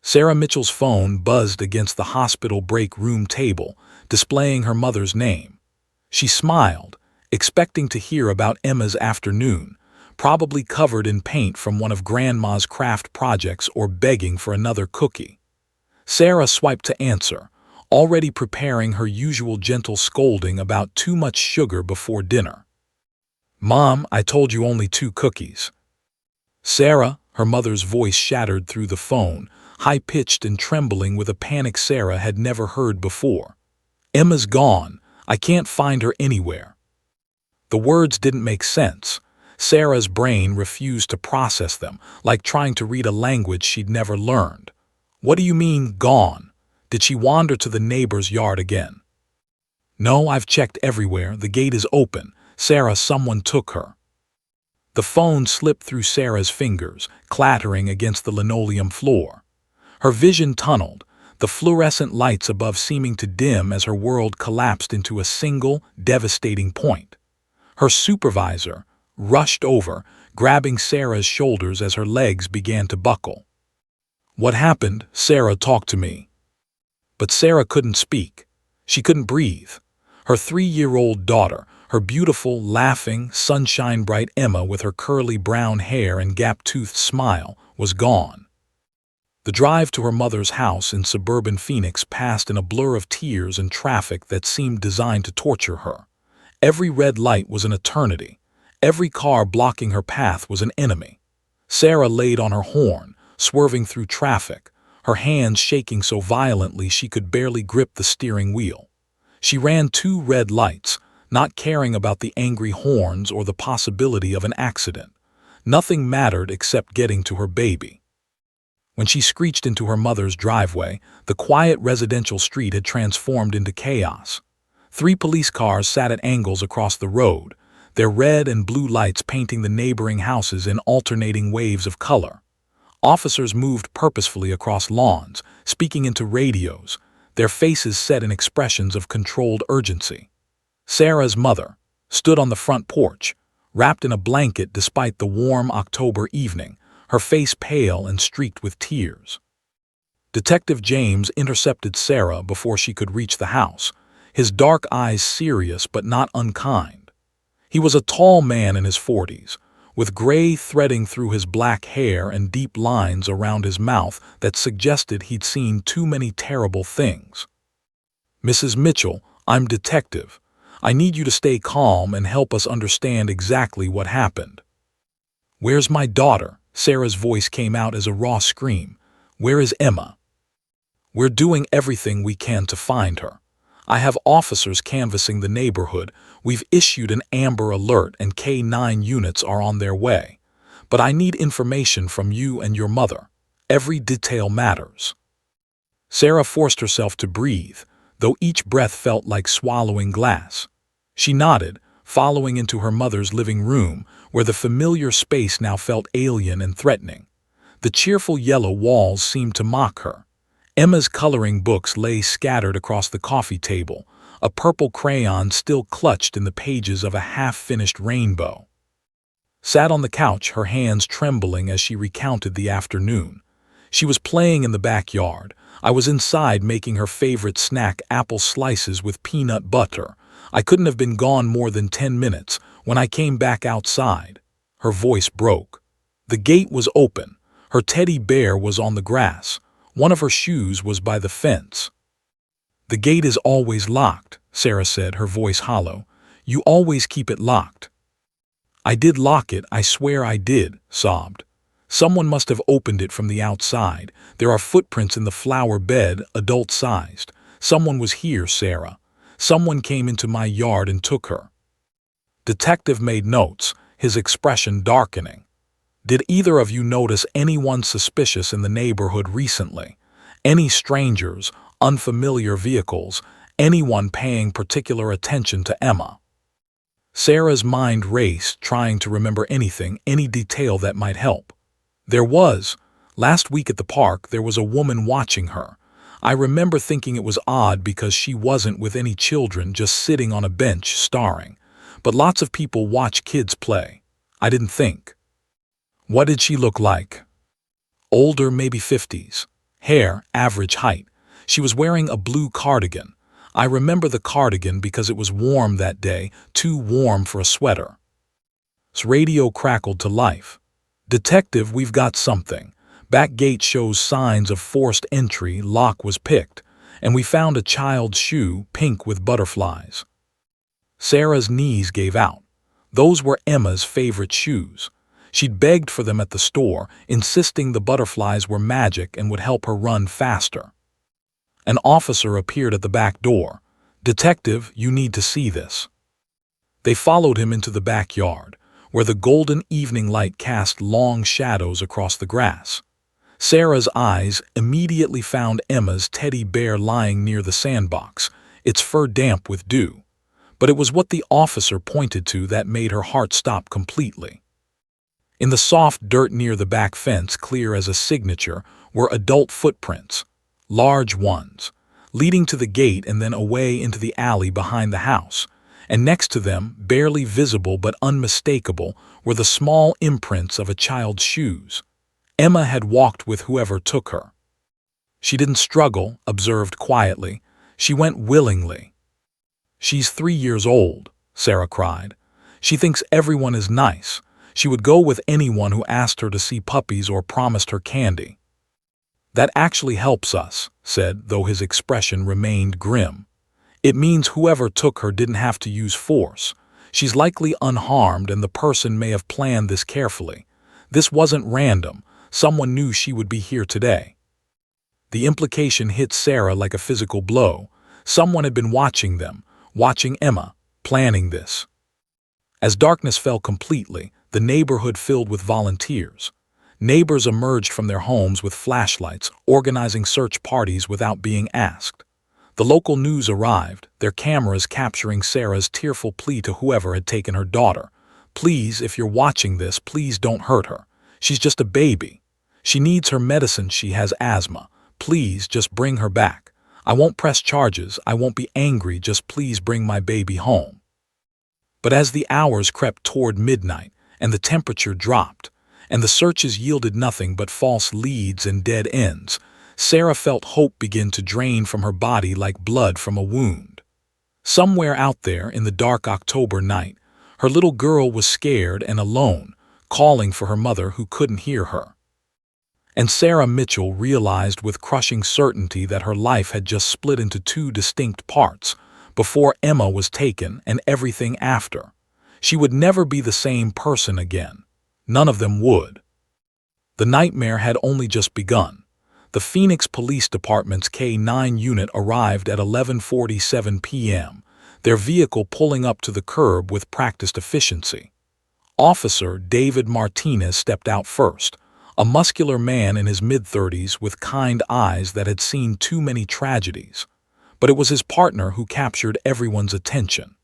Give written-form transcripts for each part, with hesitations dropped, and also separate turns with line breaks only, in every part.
Sarah Mitchell's phone buzzed against the hospital break room table, displaying her mother's name. She smiled, expecting to hear about Emma's afternoon, probably covered in paint from one of Grandma's craft projects or begging for another cookie. Sarah swiped to answer, already preparing her usual gentle scolding about too much sugar before dinner. "Mom, I told you only 2 cookies." "Sarah," her mother's voice shattered through the phone, high-pitched and trembling with a panic Sarah had never heard before. "Emma's gone. I can't find her anywhere." The words didn't make sense. Sarah's brain refused to process them, like trying to read a language she'd never learned. "What do you mean, gone? Did she wander to the neighbor's yard again?" "No, I've checked everywhere. The gate is open. Sarah, someone took her." The phone slipped through Sarah's fingers, clattering against the linoleum floor. Her vision tunneled, the fluorescent lights above seeming to dim as her world collapsed into a single, devastating point. Her supervisor rushed over, grabbing Sarah's shoulders as her legs began to buckle. "What happened? Sarah, talk to me." But Sarah couldn't speak. She couldn't breathe. Her 3-year-old daughter, her beautiful, laughing, sunshine-bright Emma with her curly brown hair and gap-toothed smile, was gone. The drive to her mother's house in suburban Phoenix passed in a blur of tears and traffic that seemed designed to torture her. Every red light was an eternity. Every car blocking her path was an enemy. Sarah laid on her horn, swerving through traffic, her hands shaking so violently she could barely grip the steering wheel. She ran 2 red lights, not caring about the angry horns or the possibility of an accident. Nothing mattered except getting to her baby. When she screeched into her mother's driveway, the quiet residential street had transformed into chaos. 3 police cars sat at angles across the road, their red and blue lights painting the neighboring houses in alternating waves of color. Officers moved purposefully across lawns, speaking into radios, their faces set in expressions of controlled urgency. Sarah's mother stood on the front porch, wrapped in a blanket despite the warm October evening, her face pale and streaked with tears. Detective James intercepted Sarah before she could reach the house, his dark eyes serious but not unkind. He was a tall man in his 40s, with gray threading through his black hair and deep lines around his mouth that suggested he'd seen too many terrible things. "Mrs. Mitchell, I'm Detective. I need you to stay calm and help us understand exactly what happened." "Where's my daughter?" Sarah's voice came out as a raw scream. "Where is Emma?" "We're doing everything we can to find her. I have officers canvassing the neighborhood. We've issued an Amber Alert and K-9 units are on their way. But I need information from you and your mother. Every detail matters." Sarah forced herself to breathe, though each breath felt like swallowing glass. She nodded, following into her mother's living room, where the familiar space now felt alien and threatening. The cheerful yellow walls seemed to mock her. Emma's coloring books lay scattered across the coffee table, a purple crayon still clutched in the pages of a half-finished rainbow. Sat on the couch, her hands trembling as she recounted the afternoon. She was playing in the backyard. I was inside making her favorite snack, apple slices with peanut butter. I couldn't have been gone more than 10 minutes. When I came back outside, her voice broke. The gate was open. Her teddy bear was on the grass. One of her shoes was by the fence. "The gate is always locked," Sarah said, her voice hollow. "You always keep it locked." "I did lock it, I swear I did," sobbed. "Someone must have opened it from the outside. There are footprints in the flower bed, adult-sized. Someone was here, Sarah. Someone came into my yard and took her." Detective made notes, his expression darkening. "Did either of you notice anyone suspicious in the neighborhood recently? Any strangers, unfamiliar vehicles, anyone paying particular attention to Emma?" Sarah's mind raced, trying to remember anything, any detail that might help. "There was. Last week at the park, there was a woman watching her. I remember thinking it was odd because she wasn't with any children, just sitting on a bench, staring. But lots of people watch kids play. I didn't think." "What did she look like?" "Older, maybe 50s. hair average height. She was wearing a blue cardigan. I remember the cardigan because it was warm that day, too warm for a sweater. His radio crackled to life. "Detective, we've got something. Back gate shows signs of forced entry, lock was picked, and we found a child's shoe, pink with butterflies." Sarah's knees gave out. Those were Emma's favorite shoes. She'd begged for them at the store, insisting the butterflies were magic and would help her run faster. An officer appeared at the back door. "Detective, you need to see this." They followed him into the backyard, where the golden evening light cast long shadows across the grass. Sarah's eyes immediately found Emma's teddy bear lying near the sandbox, its fur damp with dew. But it was what the officer pointed to that made her heart stop completely. In the soft dirt near the back fence, clear as a signature, were adult footprints, large ones, leading to the gate and then away into the alley behind the house. And next to them, barely visible but unmistakable, were the small imprints of a child's shoes. Emma had walked with whoever took her. She didn't struggle, observed quietly. She went willingly. "She's 3 years old," Sarah cried. "She thinks everyone is nice. She would go with anyone who asked her to see puppies or promised her candy." "That actually helps us," said, though his expression remained grim. "It means whoever took her didn't have to use force. She's likely unharmed and the person may have planned this carefully. This wasn't random. Someone knew she would be here today." The implication hit Sarah like a physical blow. Someone had been watching them, watching Emma, planning this. As darkness fell completely, the neighborhood filled with volunteers. Neighbors emerged from their homes with flashlights, organizing search parties without being asked. The local news arrived, their cameras capturing Sarah's tearful plea to whoever had taken her daughter. "Please, if you're watching this, please don't hurt her. She's just a baby. She needs her medicine, she has asthma. Please, just bring her back. I won't press charges, I won't be angry, just please bring my baby home." But as the hours crept toward midnight, and the temperature dropped, and the searches yielded nothing but false leads and dead ends, Sarah felt hope begin to drain from her body like blood from a wound. Somewhere out there in the dark October night, her little girl was scared and alone, calling for her mother who couldn't hear her. And Sarah Mitchell realized with crushing certainty that her life had just split into two distinct parts, before Emma was taken and everything after. She would never be the same person again. None of them would. The nightmare had only just begun. The Phoenix Police Department's K-9 unit arrived at 11:47 p.m., their vehicle pulling up to the curb with practiced efficiency. Officer David Martinez stepped out first, a muscular man in his mid-30s with kind eyes that had seen too many tragedies. But it was his partner who captured everyone's attention.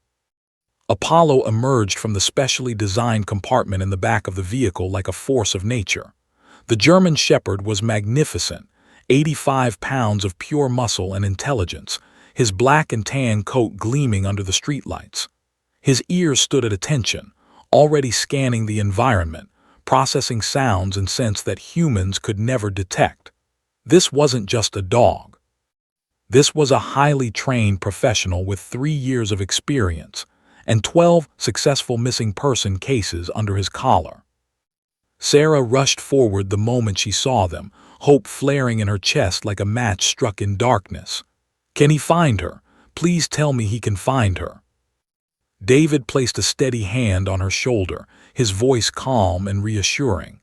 Apollo emerged from the specially designed compartment in the back of the vehicle like a force of nature. The German Shepherd was magnificent, 85 pounds of pure muscle and intelligence, his black and tan coat gleaming under the streetlights. His ears stood at attention, already scanning the environment, processing sounds and scents that humans could never detect. This wasn't just a dog. This was a highly trained professional with 3 years of experience and 12 successful missing person cases under his collar. Sarah rushed forward the moment she saw them, hope flaring in her chest like a match struck in darkness. "Can he find her? Please tell me he can find her." David placed a steady hand on her shoulder, his voice calm and reassuring.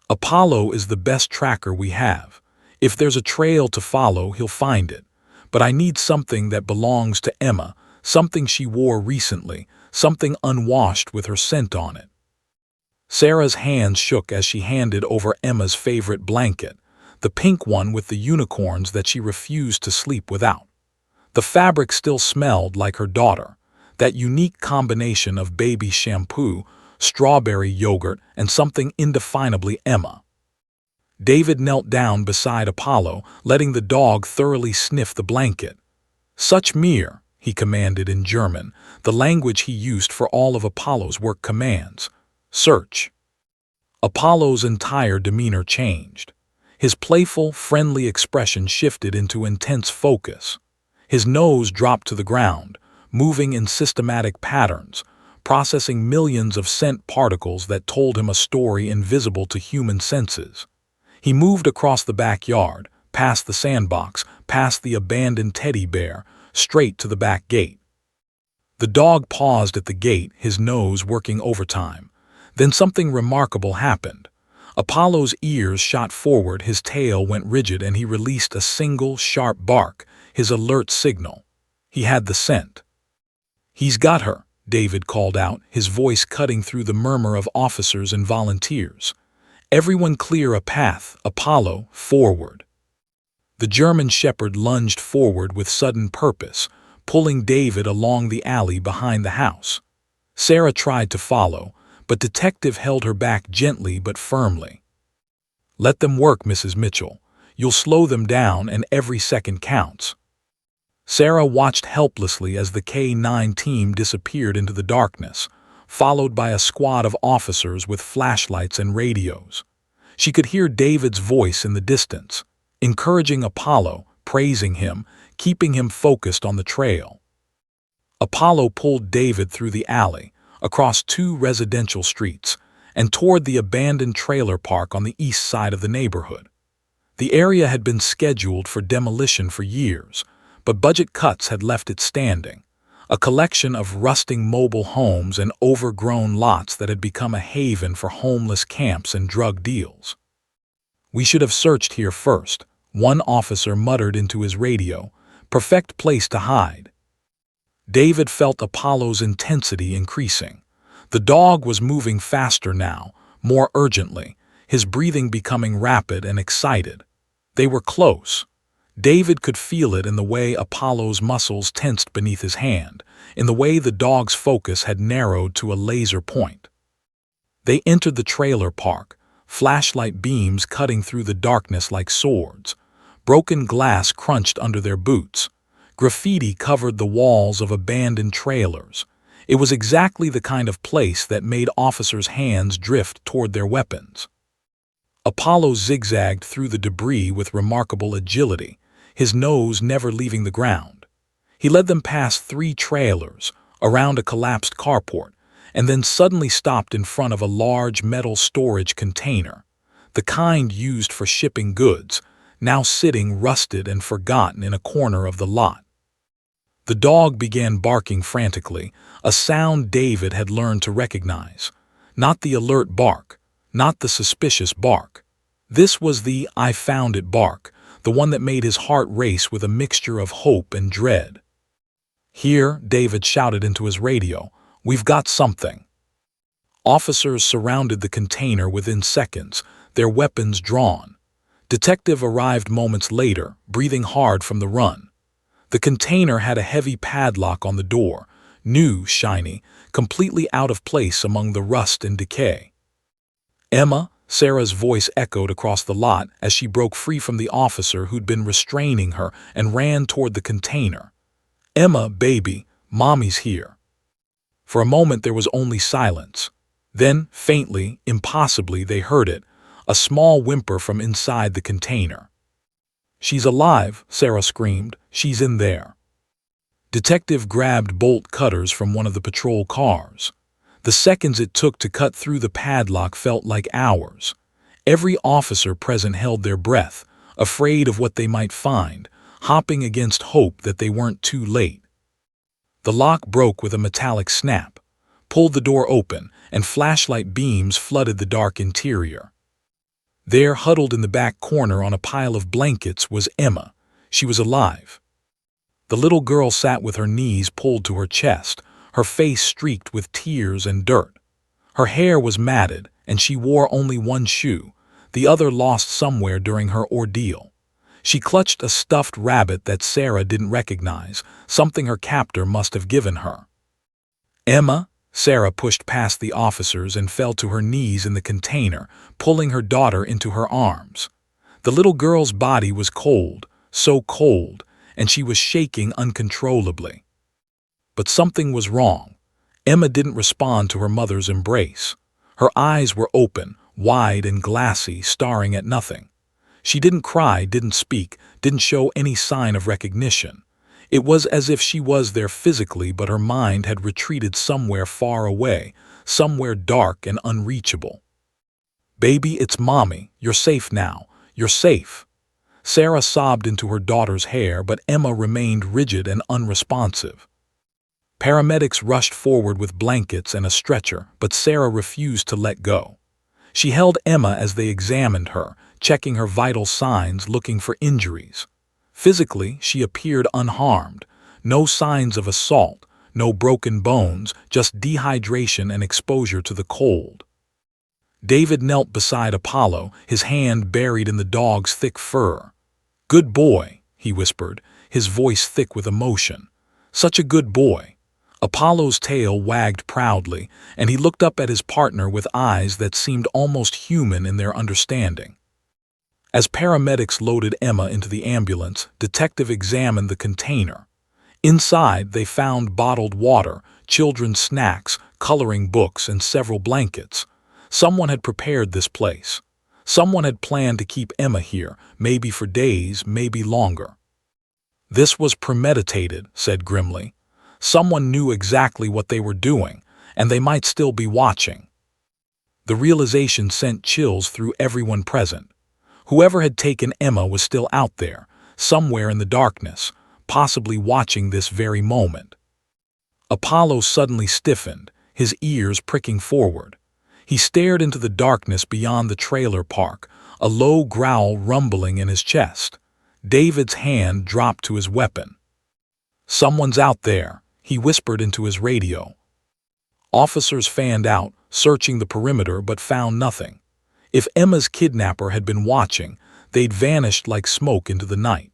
"Apollo is the best tracker we have. If there's a trail to follow, he'll find it. But I need something that belongs to Emma, something she wore recently, something unwashed with her scent on it." Sarah's hands shook as she handed over Emma's favorite blanket, the pink one with the unicorns that she refused to sleep without. The fabric still smelled like her daughter, that unique combination of baby shampoo, strawberry yogurt, and something indefinably Emma. David knelt down beside Apollo, letting the dog thoroughly sniff the blanket. "Such mir," he commanded in German, the language he used for all of Apollo's work commands. "Search." Apollo's entire demeanor changed. His playful, friendly expression shifted into intense focus. His nose dropped to the ground, moving in systematic patterns, processing millions of scent particles that told him a story invisible to human senses. He moved across the backyard, past the sandbox, past the abandoned teddy bear, straight to the back gate. The dog paused at the gate, his nose working overtime. Then something remarkable happened. Apollo's ears shot forward, his tail went rigid, and he released a single, sharp bark, his alert signal. He had the scent. "He's got her," David called out, his voice cutting through the murmur of officers and volunteers. "Everyone clear a path, Apollo, forward." The German shepherd lunged forward with sudden purpose, pulling David along the alley behind the house. Sarah tried to follow, but Detective held her back gently but firmly. "Let them work, Mrs. Mitchell. You'll slow them down, and every second counts." Sarah watched helplessly as the K-9 team disappeared into the darkness, followed by a squad of officers with flashlights and radios. She could hear David's voice in the distance, encouraging Apollo, praising him, keeping him focused on the trail. Apollo pulled David through the alley, across 2 residential streets, and toward the abandoned trailer park on the east side of the neighborhood. The area had been scheduled for demolition for years, but budget cuts had left it standing, a collection of rusting mobile homes and overgrown lots that had become a haven for homeless camps and drug deals. "We should have searched here first," one officer muttered into his radio. "Perfect place to hide." David felt Apollo's intensity increasing. The dog was moving faster now, more urgently, his breathing becoming rapid and excited. They were close. David could feel it in the way Apollo's muscles tensed beneath his hand, in the way the dog's focus had narrowed to a laser point. They entered the trailer park, flashlight beams cutting through the darkness like swords. Broken glass crunched under their boots. Graffiti covered the walls of abandoned trailers. It was exactly the kind of place that made officers' hands drift toward their weapons. Apollo zigzagged through the debris with remarkable agility, his nose never leaving the ground. He led them past 3 trailers, around a collapsed carport, and then suddenly stopped in front of a large metal storage container, the kind used for shipping goods, now sitting rusted and forgotten in a corner of the lot. The dog began barking frantically, a sound David had learned to recognize. Not the alert bark, not the suspicious bark. This was the "I found it" bark, the one that made his heart race with a mixture of hope and dread. "Here," David shouted into his radio, "we've got something." Officers surrounded the container within seconds, their weapons drawn. Detective arrived moments later, breathing hard from the run. The container had a heavy padlock on the door, new, shiny, completely out of place among the rust and decay. "Emma," Sarah's voice echoed across the lot as she broke free from the officer who'd been restraining her and ran toward the container. "Emma, baby, Mommy's here." For a moment there was only silence. Then, faintly, impossibly, they heard it, a small whimper from inside the container. "She's alive," Sarah screamed. "She's in there." Detective grabbed bolt cutters from one of the patrol cars. The seconds it took to cut through the padlock felt like hours. Every officer present held their breath, afraid of what they might find, hopping against hope that they weren't too late. The lock broke with a metallic snap, pulled the door open, and flashlight beams flooded the dark interior. There, huddled in the back corner on a pile of blankets, was Emma. She was alive. The little girl sat with her knees pulled to her chest, her face streaked with tears and dirt. Her hair was matted, and she wore only one shoe, the other lost somewhere during her ordeal. She clutched a stuffed rabbit that Sarah didn't recognize, something her captor must have given her. "Emma," Sarah pushed past the officers and fell to her knees in the container, pulling her daughter into her arms. The little girl's body was cold, so cold, and she was shaking uncontrollably. But something was wrong. Emma didn't respond to her mother's embrace. Her eyes were open, wide and glassy, staring at nothing. She didn't cry, didn't speak, didn't show any sign of recognition. It was as if she was there physically, but her mind had retreated somewhere far away, somewhere dark and unreachable. "Baby, it's Mommy. You're safe now. You're safe." Sarah sobbed into her daughter's hair, but Emma remained rigid and unresponsive. Paramedics rushed forward with blankets and a stretcher, but Sarah refused to let go. She held Emma as they examined her, checking her vital signs, looking for injuries. Physically, she appeared unharmed. No signs of assault, no broken bones, just dehydration and exposure to the cold. David knelt beside Apollo, his hand buried in the dog's thick fur. "Good boy," he whispered, his voice thick with emotion. "Such a good boy." Apollo's tail wagged proudly, and he looked up at his partner with eyes that seemed almost human in their understanding. As paramedics loaded Emma into the ambulance, Detective examined the container. Inside, they found bottled water, children's snacks, coloring books, and several blankets. Someone had prepared this place. Someone had planned to keep Emma here, maybe for days, maybe longer. "This was premeditated," said grimly. "Someone knew exactly what they were doing, and they might still be watching." The realization sent chills through everyone present. Whoever had taken Emma was still out there, somewhere in the darkness, possibly watching this very moment. Apollo suddenly stiffened, his ears pricking forward. He stared into the darkness beyond the trailer park, a low growl rumbling in his chest. David's hand dropped to his weapon. "Someone's out there," he whispered into his radio. Officers fanned out, searching the perimeter, but found nothing. If Emma's kidnapper had been watching, they'd vanished like smoke into the night.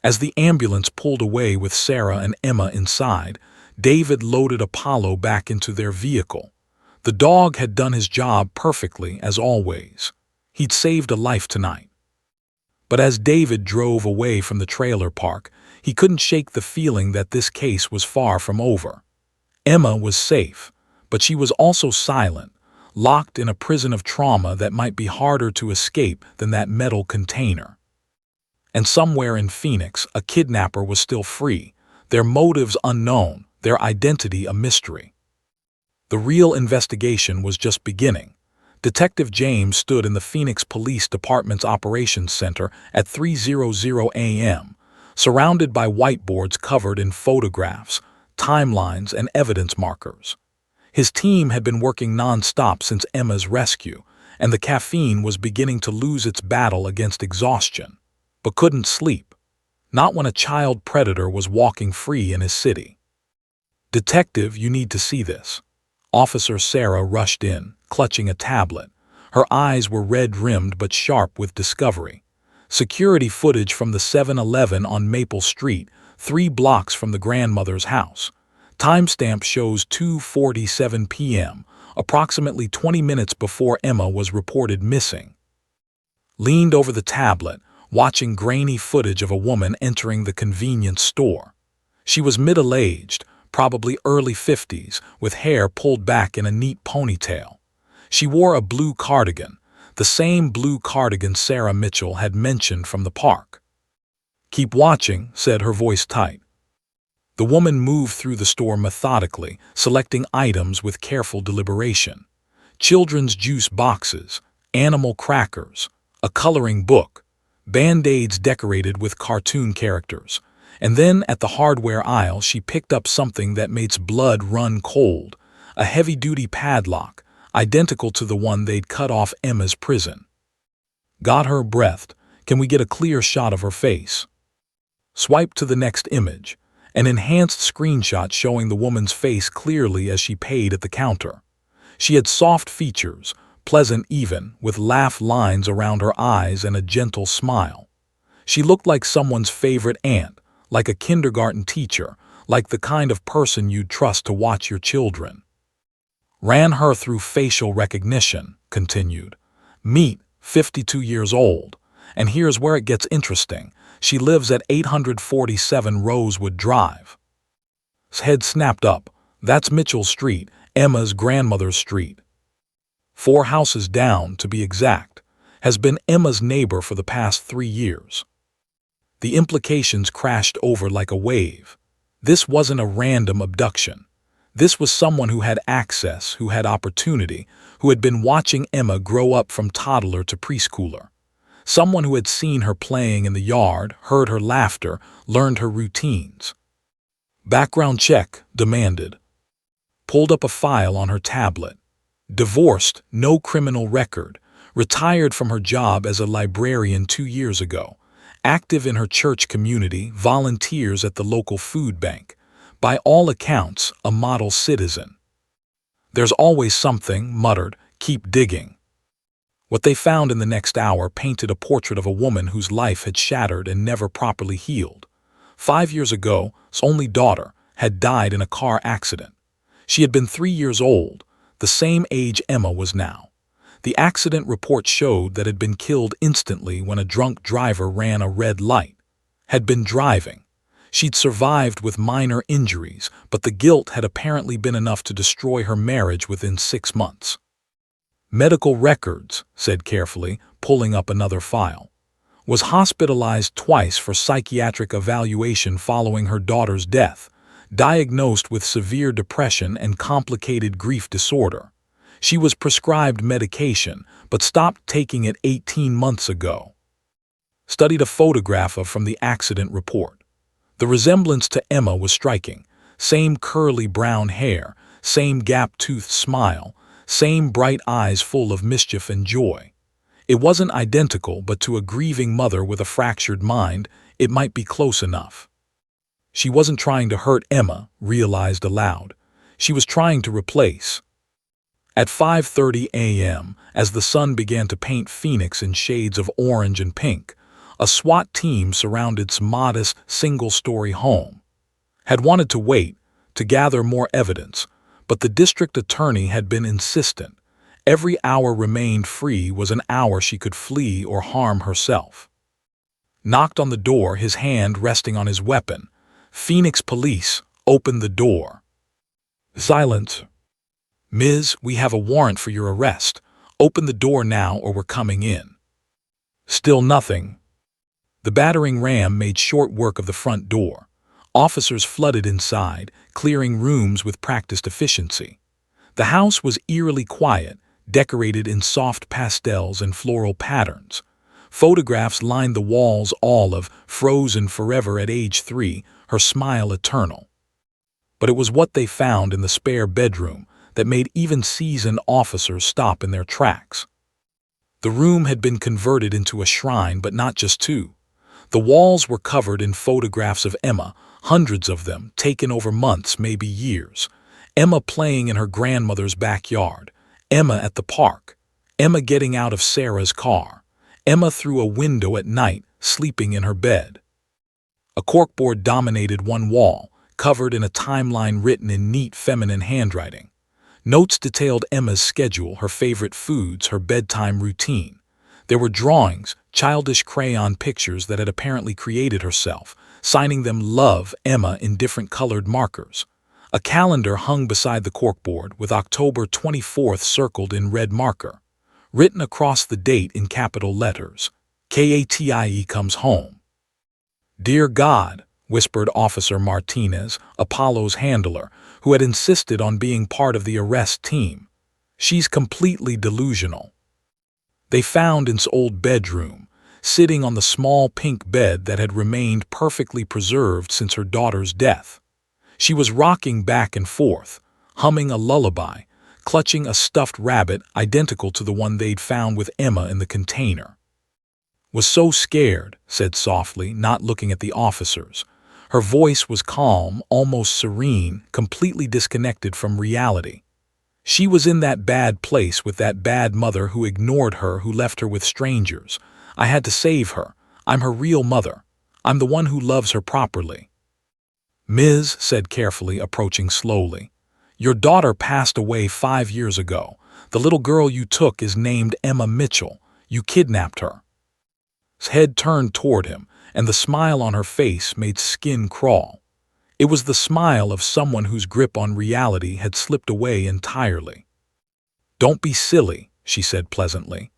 As the ambulance pulled away with Sarah and Emma inside, David loaded Apollo back into their vehicle. The dog had done his job perfectly, as always. He'd saved a life tonight. But as David drove away from the trailer park, he couldn't shake the feeling that this case was far from over. Emma was safe, but she was also silent, locked in a prison of trauma that might be harder to escape than that metal container. And somewhere in Phoenix, a kidnapper was still free, their motives unknown, their identity a mystery. The real investigation was just beginning. Detective James stood in the Phoenix Police Department's Operations Center at 3:00 a.m., surrounded by whiteboards covered in photographs, timelines, and evidence markers. His team had been working non-stop since Emma's rescue, and the caffeine was beginning to lose its battle against exhaustion, but couldn't sleep. Not when a child predator was walking free in his city. "Detective, you need to see this." Officer Sarah rushed in, clutching a tablet. Her eyes were red-rimmed but sharp with discovery. Security footage from the 7-Eleven on Maple Street, 3 blocks from the grandmother's house. Timestamp shows 2:47 p.m., approximately 20 minutes before Emma was reported missing. Leaned over the tablet, watching grainy footage of a woman entering the convenience store. She was middle-aged, probably early 50s, with hair pulled back in a neat ponytail. She wore a blue cardigan, the same blue cardigan Sarah Mitchell had mentioned from the park. "Keep watching," said her voice tight. The woman moved through the store methodically, selecting items with careful deliberation. Children's juice boxes, animal crackers, a coloring book, Band-Aids decorated with cartoon characters. And then at the hardware aisle she picked up something that made blood run cold, a heavy-duty padlock, identical to the one they'd cut off Emma's prison. Got her breathed. "Can we get a clear shot of her face?" Swipe to the next image. An enhanced screenshot showing the woman's face clearly as she paid at the counter. She had soft features, pleasant even, with laugh lines around her eyes and a gentle smile. She looked like someone's favorite aunt, like a kindergarten teacher, like the kind of person you'd trust to watch your children. "Ran her through facial recognition," continued. "Meet, 52 years old. And here's where it gets interesting. She lives at 847 Rosewood Drive." His head snapped up. "That's Mitchell Street, Emma's grandmother's street. 4 houses down, to be exact." has been Emma's neighbor for the past 3 years. The implications crashed over like a wave. This wasn't a random abduction. This was someone who had access, who had opportunity, who had been watching Emma grow up from toddler to preschooler. Someone who had seen her playing in the yard, heard her laughter, learned her routines. Background check demanded. Pulled up a file on her tablet. Divorced, no criminal record. Retired from her job as a librarian 2 years ago. Active in her church community, volunteers at the local food bank. By all accounts, a model citizen. There's always something, muttered, keep digging. What they found in the next hour painted a portrait of a woman whose life had shattered and never properly healed. 5 years ago, his only daughter had died in a car accident. She had been 3 years old, the same age Emma was now. The accident report showed that had been killed instantly when a drunk driver ran a red light. Had been driving. She'd survived with minor injuries, but the guilt had apparently been enough to destroy her marriage within 6 months. Medical records, said carefully, pulling up another file. Was hospitalized twice for psychiatric evaluation following her daughter's death. Diagnosed with severe depression and complicated grief disorder. She was prescribed medication, but stopped taking it 18 months ago. Studied a photograph from the accident report. The resemblance to Emma was striking. Same curly brown hair, same gap-toothed smile, same bright eyes full of mischief and joy. It wasn't identical, but to a grieving mother with a fractured mind, it might be close enough. She wasn't trying to hurt Emma, realized aloud. She was trying to replace. At 5:30 a.m., as the sun began to paint Phoenix in shades of orange and pink, a SWAT team surrounded its modest, single-story home. Had wanted to wait, to gather more evidence, but the district attorney had been insistent. Every hour remained free was an hour she could flee or harm herself. Knocked on the door, his hand resting on his weapon. Phoenix police opened the door. Silence. Ms., we have a warrant for your arrest. Open the door now or we're coming in. Still nothing. The battering ram made short work of the front door. Officers flooded inside, clearing rooms with practiced efficiency. The house was eerily quiet, decorated in soft pastels and floral patterns. Photographs lined the walls, all of frozen forever at age 3, her smile eternal. But it was what they found in the spare bedroom that made even seasoned officers stop in their tracks. The room had been converted into a shrine, but not just two. The walls were covered in photographs of Emma, hundreds of them, taken over months, maybe years. Emma playing in her grandmother's backyard. Emma at the park. Emma getting out of Sarah's car. Emma through a window at night, sleeping in her bed. A corkboard dominated one wall, covered in a timeline written in neat feminine handwriting. Notes detailed Emma's schedule, her favorite foods, her bedtime routine. There were drawings, childish crayon pictures that had apparently created herself, signing them Love, Emma in different colored markers. A calendar hung beside the corkboard with October 24th circled in red marker. Written across the date in capital letters, Katie comes home. Dear God, whispered Officer Martinez, Apollo's handler, who had insisted on being part of the arrest team. She's completely delusional. They found its old bedroom, sitting on the small pink bed that had remained perfectly preserved since her daughter's death. She was rocking back and forth, humming a lullaby, clutching a stuffed rabbit identical to the one they'd found with Emma in the container. Was so scared, said softly, not looking at the officers. Her voice was calm, almost serene, completely disconnected from reality. She was in that bad place with that bad mother who ignored her, who left her with strangers. I had to save her. I'm her real mother. I'm the one who loves her properly. Ms., said carefully, approaching slowly. Your daughter passed away 5 years ago. The little girl you took is named Emma Mitchell. You kidnapped her. His head turned toward him, and the smile on her face made skin crawl. It was the smile of someone whose grip on reality had slipped away entirely. Don't be silly, she said pleasantly.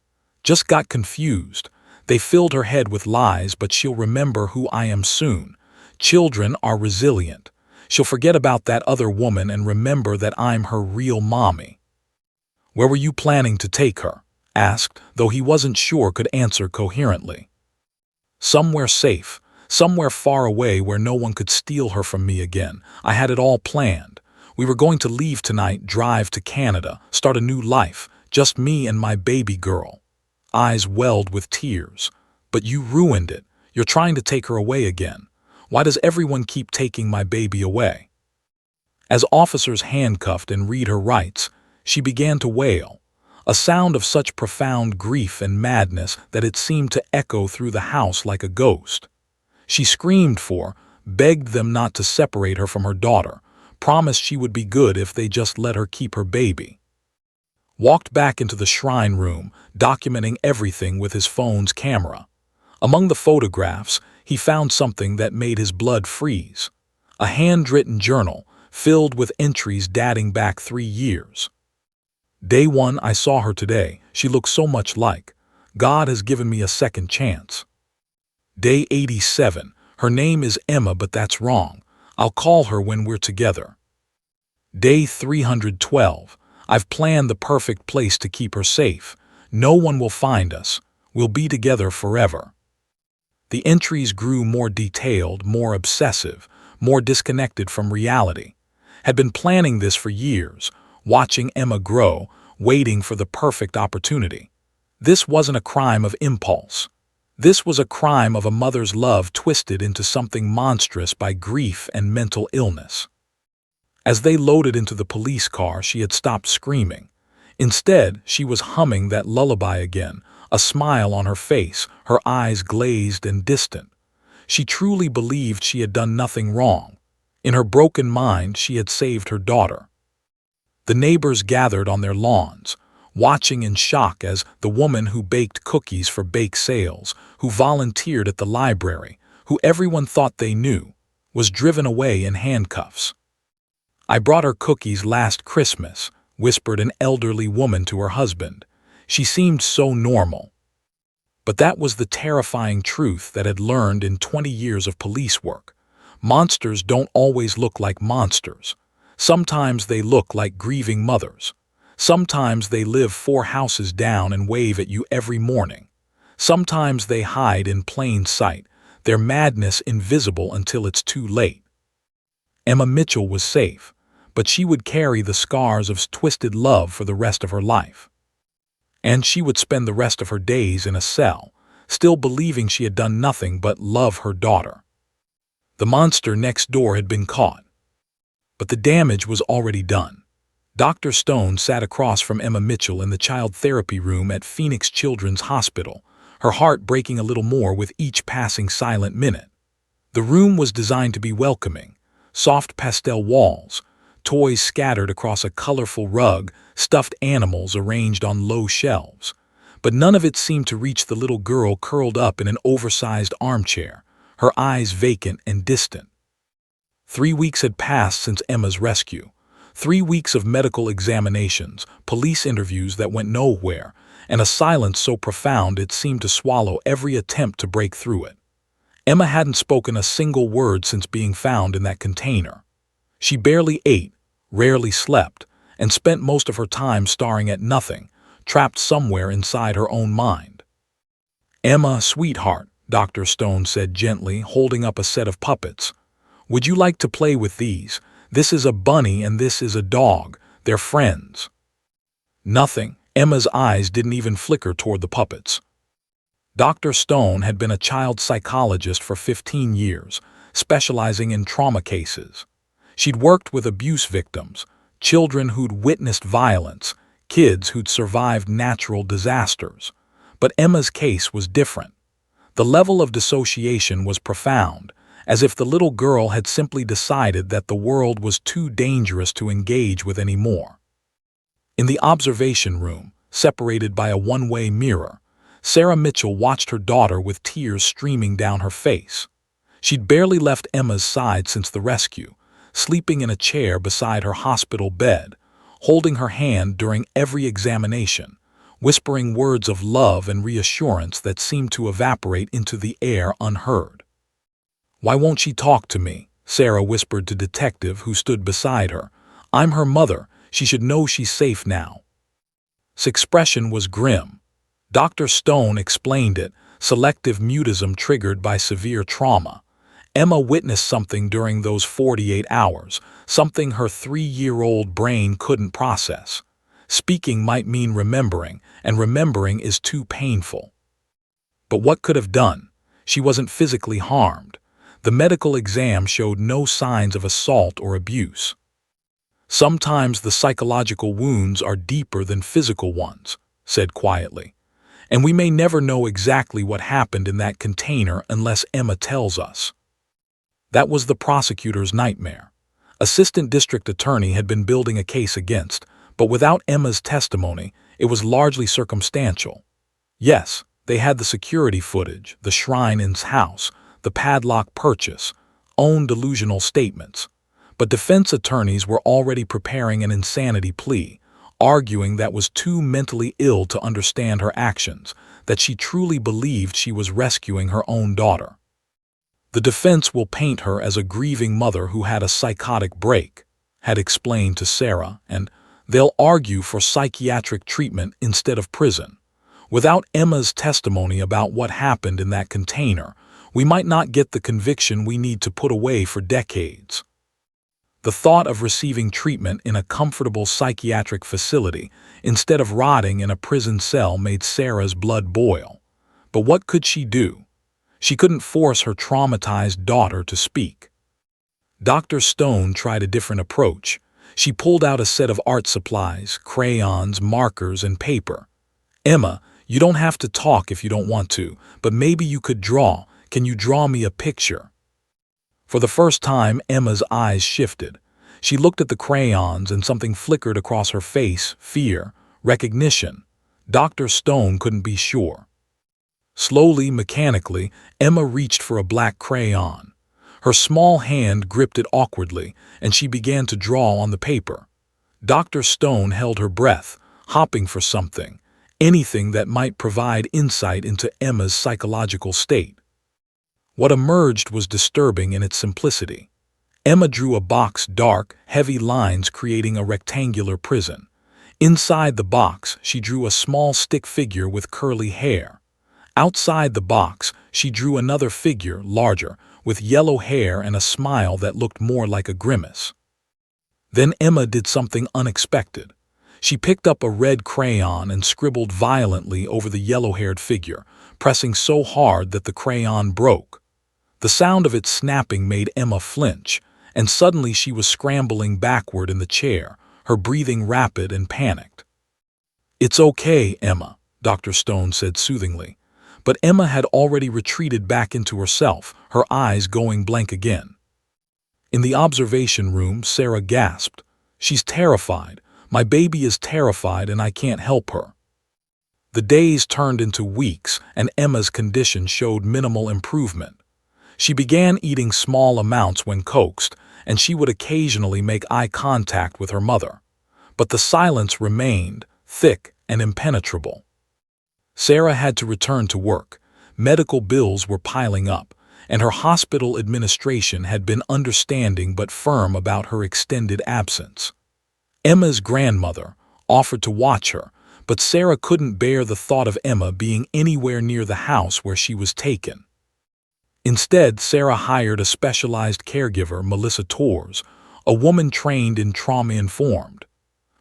Just got confused. They filled her head with lies, but she'll remember who I am soon. Children are resilient. She'll forget about that other woman and remember that I'm her real mommy." "Where were you planning to take her?" asked, though he wasn't sure could answer coherently. "Somewhere safe, somewhere far away where no one could steal her from me again. I had it all planned. We were going to leave tonight, drive to Canada, start a new life, just me and my baby girl." Eyes welled with tears. "But you ruined it. You're trying to take her away again. Why does everyone keep taking my baby away?" As officers handcuffed and read her rights, she began to wail, a sound of such profound grief and madness that it seemed to echo through the house like a ghost. She screamed begged them not to separate her from her daughter, promised she would be good if they just let her keep her baby. Walked back into the shrine room, documenting everything with his phone's camera. Among the photographs, he found something that made his blood freeze. A handwritten journal filled with entries dating back 3 years. "Day 1, I saw her today. She looks so much like. God has given me a second chance." Day 87, "Her name is Emma, but that's wrong. I'll call her when we're together." Day 312, "I've planned the perfect place to keep her safe. No one will find us. We'll be together forever." The entries grew more detailed, more obsessive, more disconnected from reality. Had been planning this for years, watching Emma grow, waiting for the perfect opportunity. This wasn't a crime of impulse. This was a crime of a mother's love twisted into something monstrous by grief and mental illness. As they loaded into the police car, she had stopped screaming. Instead, she was humming that lullaby again, a smile on her face, her eyes glazed and distant. She truly believed she had done nothing wrong. In her broken mind, she had saved her daughter. The neighbors gathered on their lawns, watching in shock as the woman who baked cookies for bake sales, who volunteered at the library, who everyone thought they knew, was driven away in handcuffs. "I brought her cookies last Christmas," whispered an elderly woman to her husband. She seemed so normal. But that was the terrifying truth that had learned in 20 years of police work. Monsters don't always look like monsters. Sometimes they look like grieving mothers. Sometimes they live 4 houses down and wave at you every morning. Sometimes they hide in plain sight, their madness invisible until it's too late. Emma Mitchell was safe, but she would carry the scars of twisted love for the rest of her life. And she would spend the rest of her days in a cell, still believing she had done nothing but love her daughter. The monster next door had been caught. But the damage was already done. Dr. Stone sat across from Emma Mitchell in the child therapy room at Phoenix Children's Hospital, her heart breaking a little more with each passing silent minute. The room was designed to be welcoming, soft pastel walls, toys scattered across a colorful rug, stuffed animals arranged on low shelves. But none of it seemed to reach the little girl curled up in an oversized armchair, her eyes vacant and distant. 3 weeks had passed since Emma's rescue. 3 weeks of medical examinations, police interviews that went nowhere, and a silence so profound it seemed to swallow every attempt to break through it. Emma hadn't spoken a single word since being found in that container. She barely ate, rarely slept, and spent most of her time staring at nothing, trapped somewhere inside her own mind. "Emma, sweetheart," Dr. Stone said gently, holding up a set of puppets. "Would you like to play with these? This is a bunny and this is a dog. They're friends." Nothing. Emma's eyes didn't even flicker toward the puppets. Dr. Stone had been a child psychologist for 15 years, specializing in trauma cases. She'd worked with abuse victims, children who'd witnessed violence, kids who'd survived natural disasters. But Emma's case was different. The level of dissociation was profound, as if the little girl had simply decided that the world was too dangerous to engage with anymore. In the observation room, separated by a one-way mirror, Sarah Mitchell watched her daughter with tears streaming down her face. She'd barely left Emma's side since the rescue, sleeping in a chair beside her hospital bed, holding her hand during every examination, whispering words of love and reassurance that seemed to evaporate into the air unheard. "Why won't she talk to me?" Sarah whispered to Detective, who stood beside her. "I'm her mother. She should know she's safe now." His expression was grim. Dr. Stone explained it, selective mutism triggered by severe trauma. Emma witnessed something during those 48 hours, something her 3-year-old brain couldn't process. Speaking might mean remembering, and remembering is too painful. But what could have done? She wasn't physically harmed. The medical exam showed no signs of assault or abuse. "Sometimes the psychological wounds are deeper than physical ones," said quietly. "And we may never know exactly what happened in that container unless Emma tells us." That was the prosecutor's nightmare. Assistant District Attorney had been building a case against, but without Emma's testimony, it was largely circumstantial. Yes, they had the security footage, the shrine in his house, the padlock purchase, own delusional statements. But defense attorneys were already preparing an insanity plea, arguing that was too mentally ill to understand her actions, that she truly believed she was rescuing her own daughter. "The defense will paint her as a grieving mother who had a psychotic break," had explained to Sarah, "and they'll argue for psychiatric treatment instead of prison. Without Emma's testimony about what happened in that container, we might not get the conviction we need to put away for decades." The thought of receiving treatment in a comfortable psychiatric facility instead of rotting in a prison cell made Sarah's blood boil. But what could she do? She couldn't force her traumatized daughter to speak. Dr. Stone tried a different approach. She pulled out a set of art supplies, crayons, markers, and paper. "Emma, you don't have to talk if you don't want to, but maybe you could draw. Can you draw me a picture?" For the first time, Emma's eyes shifted. She looked at the crayons and something flickered across her face: fear, recognition. Dr. Stone couldn't be sure. Slowly, mechanically, Emma reached for a black crayon. Her small hand gripped it awkwardly, and she began to draw on the paper. Dr. Stone held her breath, hopping for something, anything that might provide insight into Emma's psychological state. What emerged was disturbing in its simplicity. Emma drew a box, dark, heavy lines creating a rectangular prison. Inside the box, she drew a small stick figure with curly hair. Outside the box, she drew another figure, larger, with yellow hair and a smile that looked more like a grimace. Then Emma did something unexpected. She picked up a red crayon and scribbled violently over the yellow-haired figure, pressing so hard that the crayon broke. The sound of it snapping made Emma flinch, and suddenly she was scrambling backward in the chair, her breathing rapid and panicked. "It's okay, Emma," Dr. Stone said soothingly. But Emma had already retreated back into herself, her eyes going blank again. In the observation room, Sarah gasped. "She's terrified. My baby is terrified and I can't help her." The days turned into weeks and Emma's condition showed minimal improvement. She began eating small amounts when coaxed, and she would occasionally make eye contact with her mother. But the silence remained, thick and impenetrable. Sarah had to return to work. Medical bills were piling up, and her hospital administration had been understanding but firm about her extended absence. Emma's grandmother offered to watch her, but Sarah couldn't bear the thought of Emma being anywhere near the house where she was taken. Instead, Sarah hired a specialized caregiver, Melissa Torres, a woman trained in trauma-informed.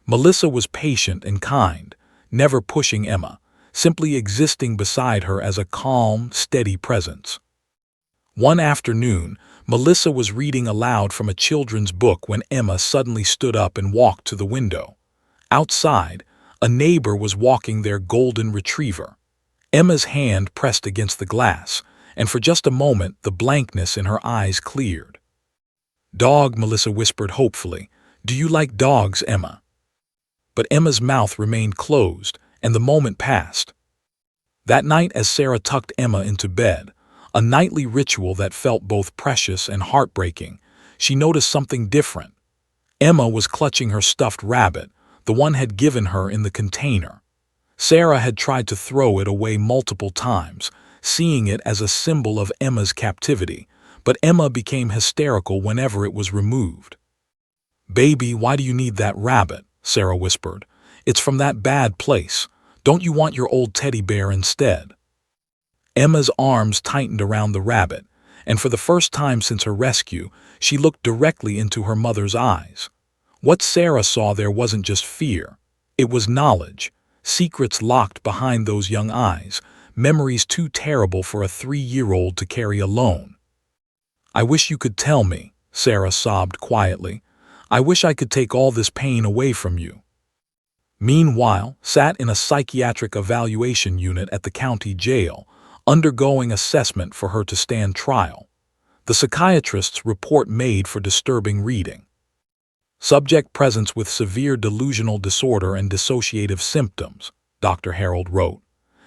Melissa was patient and kind, never pushing Emma, simply existing beside her as a calm, steady presence. One afternoon, Melissa was reading aloud from a children's book when Emma suddenly stood up and walked to the window. Outside, a neighbor was walking their golden retriever. Emma's hand pressed against the glass, and for just a moment the blankness in her eyes cleared. "Dog," Melissa whispered hopefully. "Do you like dogs, Emma?" But Emma's mouth remained closed, and the moment passed. That night, as Sarah tucked Emma into bed, a nightly ritual that felt both precious and heartbreaking, she noticed something different. Emma was clutching her stuffed rabbit, the one had given her in the container. Sarah had tried to throw it away multiple times, seeing it as a symbol of Emma's captivity, but Emma became hysterical whenever it was removed. "Baby, why do you need that rabbit?" Sarah whispered. "It's from that bad place. Don't you want your old teddy bear instead?" Emma's arms tightened around the rabbit, and for the first time since her rescue, she looked directly into her mother's eyes. What Sarah saw there wasn't just fear. It was knowledge, secrets locked behind those young eyes, memories too terrible for a 3-year-old to carry alone. "I wish you could tell me," Sarah sobbed quietly. "I wish I could take all this pain away from you." Meanwhile, sat in a psychiatric evaluation unit at the county jail, undergoing assessment for her to stand trial. The psychiatrist's report made for disturbing reading. "Subject presents with severe delusional disorder and dissociative symptoms," Dr. Harold wrote.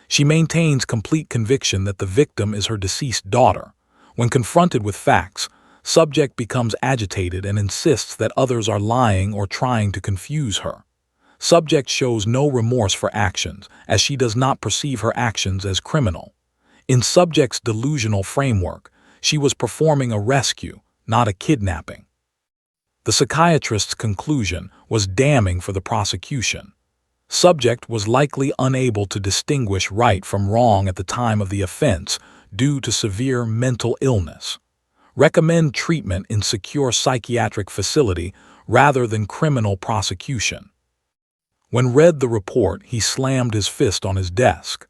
"She maintains complete conviction that the victim is her deceased daughter. When confronted with facts, subject becomes agitated and insists that others are lying or trying to confuse her. Subject shows no remorse for actions, as she does not perceive her actions as criminal. In subject's delusional framework, she was performing a rescue, not a kidnapping." The psychiatrist's conclusion was damning for the prosecution. Subject was likely unable to distinguish right from wrong at the time of the offense due to severe mental illness. Recommend treatment in secure psychiatric facility rather than criminal prosecution. When read the report, he slammed his fist on his desk.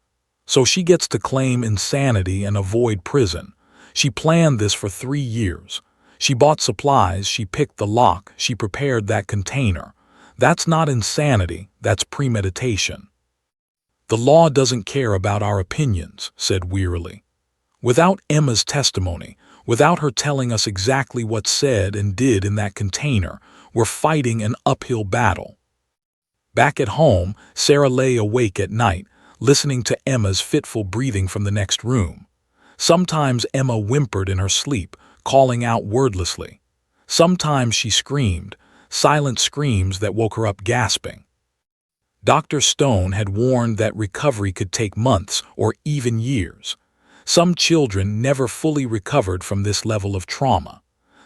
"So she gets to claim insanity and avoid prison. She planned this for 3 years. She bought supplies, she picked the lock, she prepared that container. That's not insanity, that's premeditation." "The law doesn't care about our opinions," said wearily. "Without Emma's testimony, without her telling us exactly what said and did in that container, we're fighting an uphill battle." Back at home, Sarah lay awake at night, listening to Emma's fitful breathing from the next room. Sometimes Emma whimpered in her sleep, calling out wordlessly. Sometimes she screamed, silent screams that woke her up gasping. Dr. Stone had warned that recovery could take months or even years. Some children never fully recovered from this level of trauma.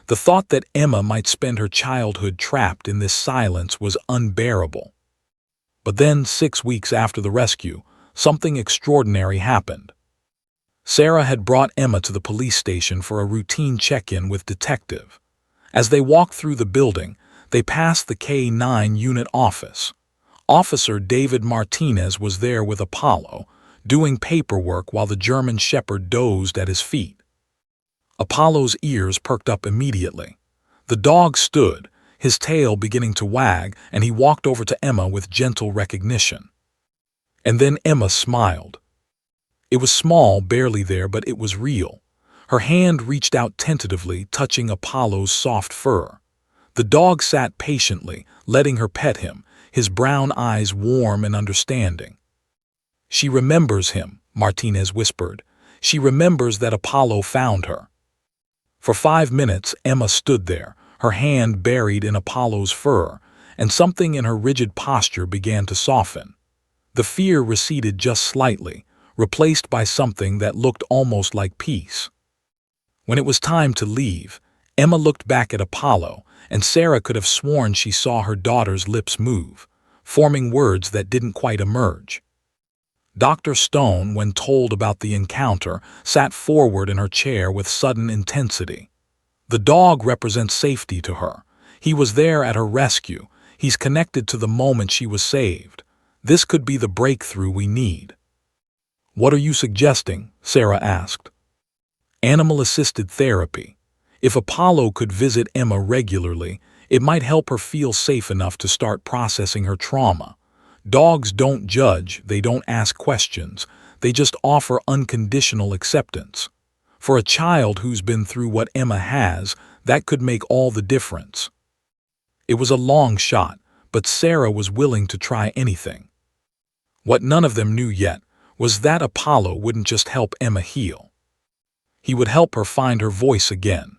The thought that Emma might spend her childhood trapped in this silence was unbearable. But then, 6 weeks after the rescue, something extraordinary happened. Sarah had brought Emma to the police station for a routine check-in with detective. As they walked through the building, they passed the K-9 unit office. Officer David Martinez was there with Apollo, doing paperwork while the German Shepherd dozed at his feet. Apollo's ears perked up immediately. The dog stood, his tail beginning to wag, and he walked over to Emma with gentle recognition. And then Emma smiled. It was small, barely there, but it was real. Her hand reached out tentatively, touching Apollo's soft fur. The dog sat patiently, letting her pet him, his brown eyes warm and understanding. "She remembers him," Martinez whispered. "She remembers that Apollo found her." For 5 minutes, Emma stood there, her hand buried in Apollo's fur, and something in her rigid posture began to soften. The fear receded just slightly, replaced by something that looked almost like peace. When it was time to leave, Emma looked back at Apollo, and Sarah could have sworn she saw her daughter's lips move, forming words that didn't quite emerge. Dr. Stone, when told about the encounter, sat forward in her chair with sudden intensity. "The dog represents safety to her. He was there at her rescue. He's connected to the moment she was saved. This could be the breakthrough we need." "What are you suggesting?" Sarah asked. "Animal-assisted therapy. If Apollo could visit Emma regularly, it might help her feel safe enough to start processing her trauma. Dogs don't judge, they don't ask questions, they just offer unconditional acceptance. For a child who's been through what Emma has, that could make all the difference." It was a long shot, but Sarah was willing to try anything. What none of them knew yet was that Apollo wouldn't just help Emma heal. He would help her find her voice again.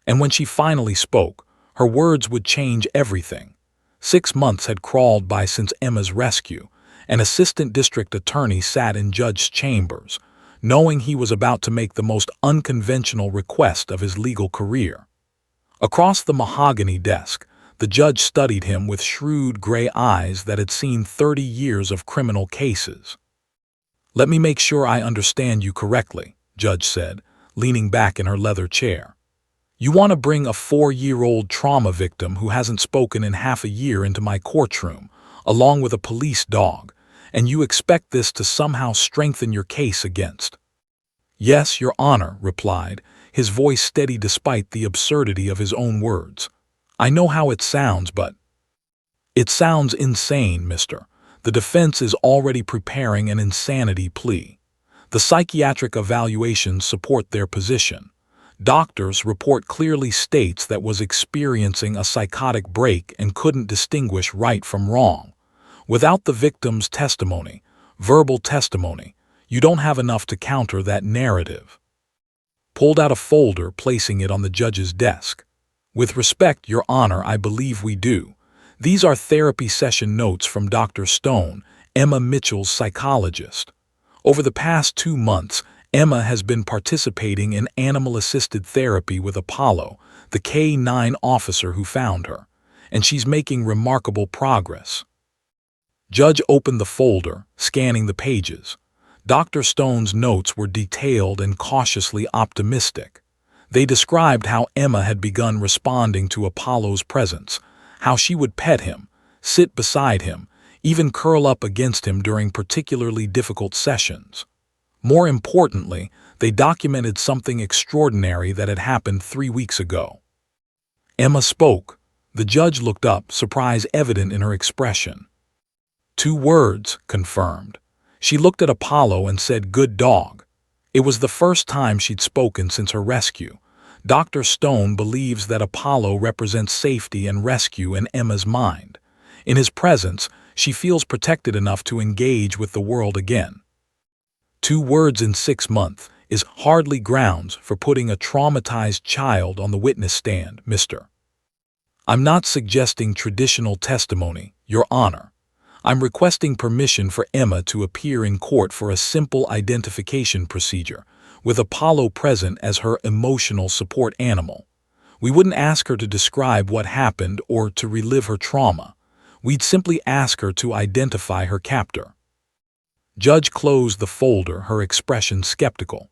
And when she finally spoke, her words would change everything. 6 months had crawled by since Emma's rescue, An assistant district attorney sat in judge's chambers, knowing he was about to make the most unconventional request of his legal career. Across the mahogany desk, the judge studied him with shrewd gray eyes that had seen 30 years of criminal cases. "Let me make sure I understand you correctly," Judge said, leaning back in her leather chair. "You want to bring a 4-year-old trauma victim who hasn't spoken in half a year into my courtroom, along with a police dog, and you expect this to somehow strengthen your case against—" "Yes, Your Honor," replied, his voice steady despite the absurdity of his own words. "I know how it sounds, but—" "It sounds insane, mister. The defense is already preparing an insanity plea. The psychiatric evaluations support their position. Doctors' report clearly states that was experiencing a psychotic break and couldn't distinguish right from wrong. Without the victim's testimony, verbal testimony, you don't have enough to counter that narrative." Pulled out a folder, placing it on the judge's desk. "With respect, Your Honor, I believe we do. These are therapy session notes from Dr. Stone, Emma Mitchell's psychologist. Over the past 2 months, Emma has been participating in animal-assisted therapy with Apollo, the K-9 officer who found her, and she's making remarkable progress." Judge opened the folder, scanning the pages. Dr. Stone's notes were detailed and cautiously optimistic. They described how Emma had begun responding to Apollo's presence, how she would pet him, sit beside him, even curl up against him during particularly difficult sessions. More importantly, they documented something extraordinary that had happened 3 weeks ago. Emma spoke. The judge looked up, surprise evident in her expression. "2 words," confirmed. She looked at Apollo and said, "Good dog." It was the first time she'd spoken since her rescue. Dr. Stone believes that Apollo represents safety and rescue in Emma's mind. In his presence, she feels protected enough to engage with the world again. 2 words in 6 months is hardly grounds for putting a traumatized child on the witness stand, mister. I'm not suggesting traditional testimony, Your Honor. I'm requesting permission for Emma to appear in court for a simple identification procedure, with Apollo present as her emotional support animal. We wouldn't ask her to describe what happened or to relive her trauma. We'd simply ask her to identify her captor. Judge closed the folder, her expression skeptical.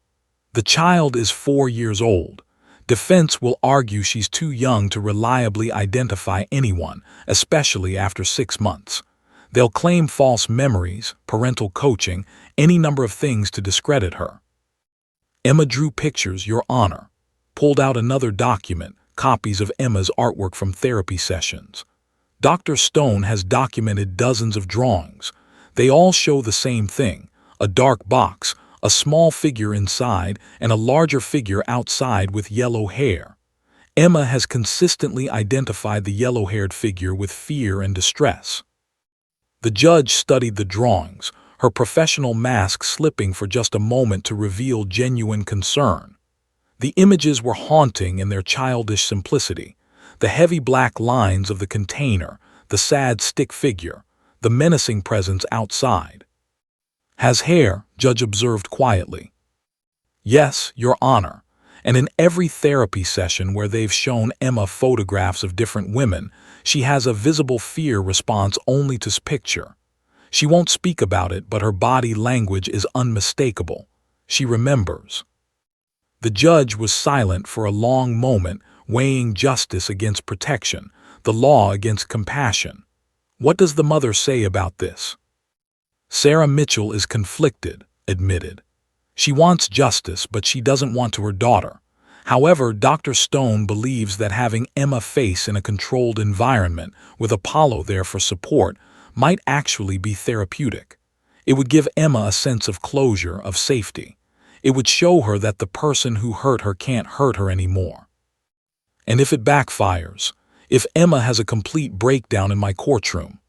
The child is 4 years old. Defense will argue she's too young to reliably identify anyone, especially after 6 months. They'll claim false memories, parental coaching, any number of things to discredit her. Emma drew pictures, Your Honor. Pulled out another document, copies of Emma's artwork from therapy sessions. Dr. Stone has documented dozens of drawings. They all show the same thing: a dark box, a small figure inside, and a larger figure outside with yellow hair. Emma has consistently identified the yellow-haired figure with fear and distress. The judge studied the drawings, her professional mask slipping for just a moment to reveal genuine concern. The images were haunting in their childish simplicity. The heavy black lines of the container, the sad stick figure, the menacing presence outside. "Has hair," Judge observed quietly. "Yes, Your Honor. And in every therapy session where they've shown Emma photographs of different women, she has a visible fear response only to picture. She won't speak about it, but her body language is unmistakable. She remembers." The judge was silent for a long moment, weighing justice against protection, the law against compassion. "What does the mother say about this?" "Sarah Mitchell is conflicted," admitted. "She wants justice, but she doesn't want to her daughter. However, Dr. Stone believes that having Emma face in a controlled environment with Apollo there for support might actually be therapeutic. It would give Emma a sense of closure, of safety. It would show her that the person who hurt her can't hurt her anymore. And if it backfires, if Emma has a complete breakdown in my courtroom,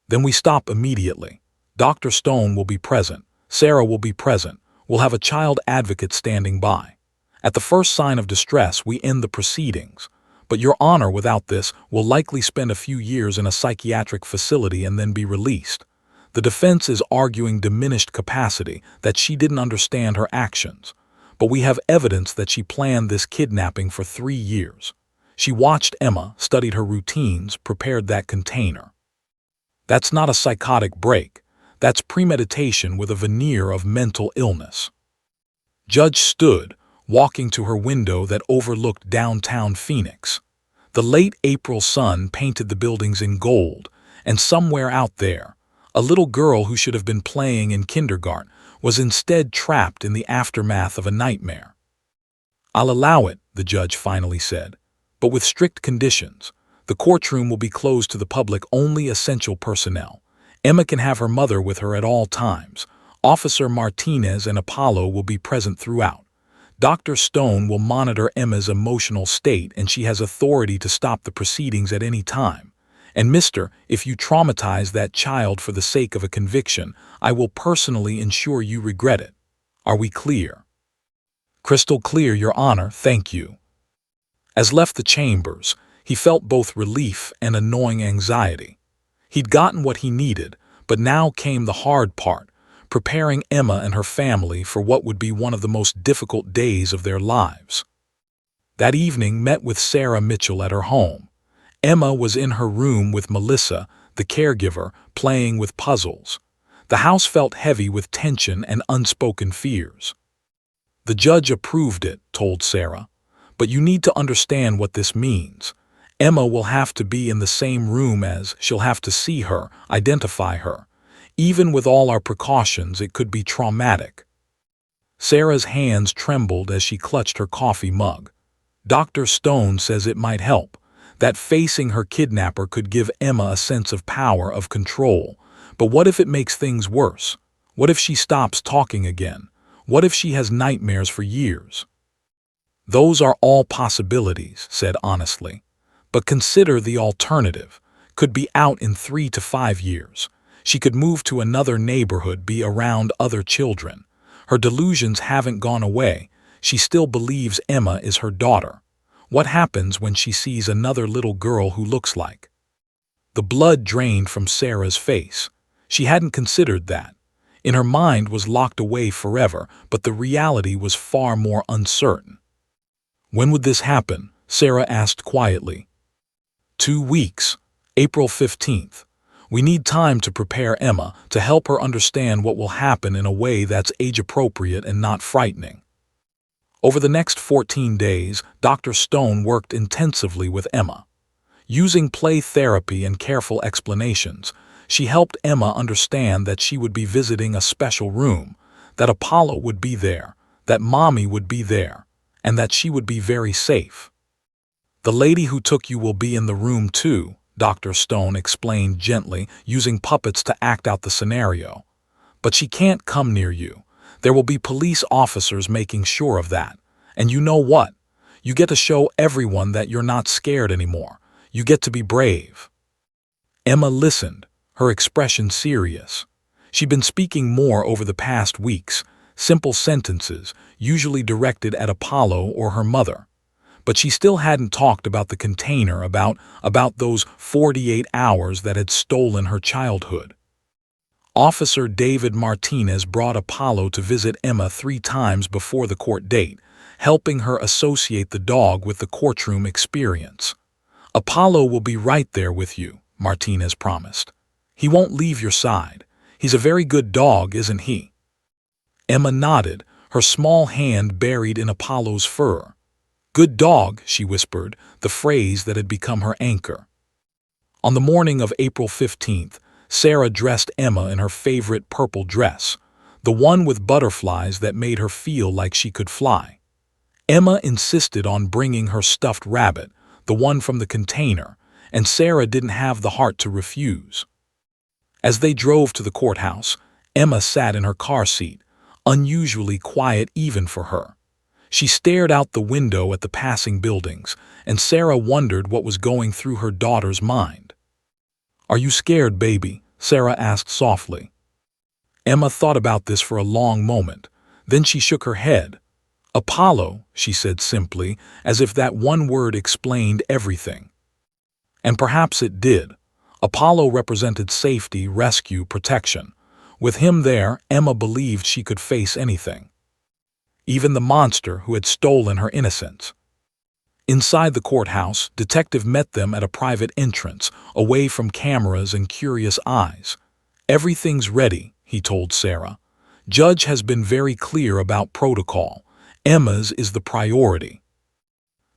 then we stop immediately. Dr. Stone will be present. Sarah will be present. We'll have a child advocate standing by. At the first sign of distress, we end the proceedings. But Your Honor, without this, will likely spend a few years in a psychiatric facility and then be released. The defense is arguing diminished capacity, that she didn't understand her actions. But we have evidence that she planned this kidnapping for 3 years. She watched Emma, studied her routines, prepared that container. That's not a psychotic break. That's premeditation with a veneer of mental illness. Judge stood, walking to her window that overlooked downtown Phoenix. The late April sun painted the buildings in gold, and somewhere out there, a little girl who should have been playing in kindergarten was instead trapped in the aftermath of a nightmare. "I'll allow it," the judge finally said, "but with strict conditions. The courtroom will be closed to the public, only essential personnel. Emma can have her mother with her at all times. Officer Martinez and Apollo will be present throughout. Dr. Stone will monitor Emma's emotional state, and she has authority to stop the proceedings at any time. And mister, if you traumatize that child for the sake of a conviction, I will personally ensure you regret it. Are we clear?" "Crystal clear, Your Honor, thank you." As left the chambers, he felt both relief and a gnawing anxiety. He'd gotten what he needed, but now came the hard part, preparing Emma and her family for what would be one of the most difficult days of their lives. That evening met with Sarah Mitchell at her home. Emma was in her room with Melissa, the caregiver, playing with puzzles. The house felt heavy with tension and unspoken fears. "The judge approved it," told Sarah, "but you need to understand what this means. Emma will have to be in the same room as, she'll have to see her, identify her. Even with all our precautions, it could be traumatic." Sarah's hands trembled as she clutched her coffee mug. "Dr. Stone says it might help, that facing her kidnapper could give Emma a sense of power, of control. But what if it makes things worse? What if she stops talking again? What if she has nightmares for years?" "Those are all possibilities," said honestly. "But consider the alternative. Could be out in 3 to 5 years. She could move to another neighborhood, be around other children. Her delusions haven't gone away. She still believes Emma is her daughter. What happens when she sees another little girl who looks like?" The blood drained from Sarah's face. She hadn't considered that. In her mind was locked away forever, but the reality was far more uncertain. "When would this happen?" Sarah asked quietly. 2 weeks, April 15th. We need time to prepare Emma, to help her understand what will happen in a way that's age-appropriate and not frightening. Over the next 14 days, Dr. Stone worked intensively with Emma. Using play therapy and careful explanations, she helped Emma understand that she would be visiting a special room, that Apollo would be there, that Mommy would be there, and that she would be very safe. "The lady who took you will be in the room too," Dr. Stone explained gently, using puppets to act out the scenario. "But she can't come near you. There will be police officers making sure of that. And you know what? You get to show everyone that you're not scared anymore. You get to be brave." Emma listened, her expression serious. She'd been speaking more over the past weeks, simple sentences, usually directed at Apollo or her mother. But she still hadn't talked about the container, about those 48 hours that had stolen her childhood. Officer David Martinez brought Apollo to visit Emma 3 times before the court date, helping her associate the dog with the courtroom experience. "Apollo will be right there with you," Martinez promised. "He won't leave your side. He's a very good dog, isn't he?" Emma nodded, her small hand buried in Apollo's fur. "Good dog," she whispered, the phrase that had become her anchor. On the morning of April 15th, Sarah dressed Emma in her favorite purple dress, the one with butterflies that made her feel like she could fly. Emma insisted on bringing her stuffed rabbit, the one from the container, and Sarah didn't have the heart to refuse. As they drove to the courthouse, Emma sat in her car seat, unusually quiet even for her. She stared out the window at the passing buildings, and Sarah wondered what was going through her daughter's mind. "Are you scared, baby?" Sarah asked softly. Emma thought about this for a long moment. Then she shook her head. "Apollo," she said simply, as if that one word explained everything. And perhaps it did. Apollo represented safety, rescue, protection. With him there, Emma believed she could face anything, even the monster who had stolen her innocence. Inside the courthouse, Detective met them at a private entrance, away from cameras and curious eyes. "Everything's ready," he told Sarah. "Judge has been very clear about protocol. Emma's is the priority."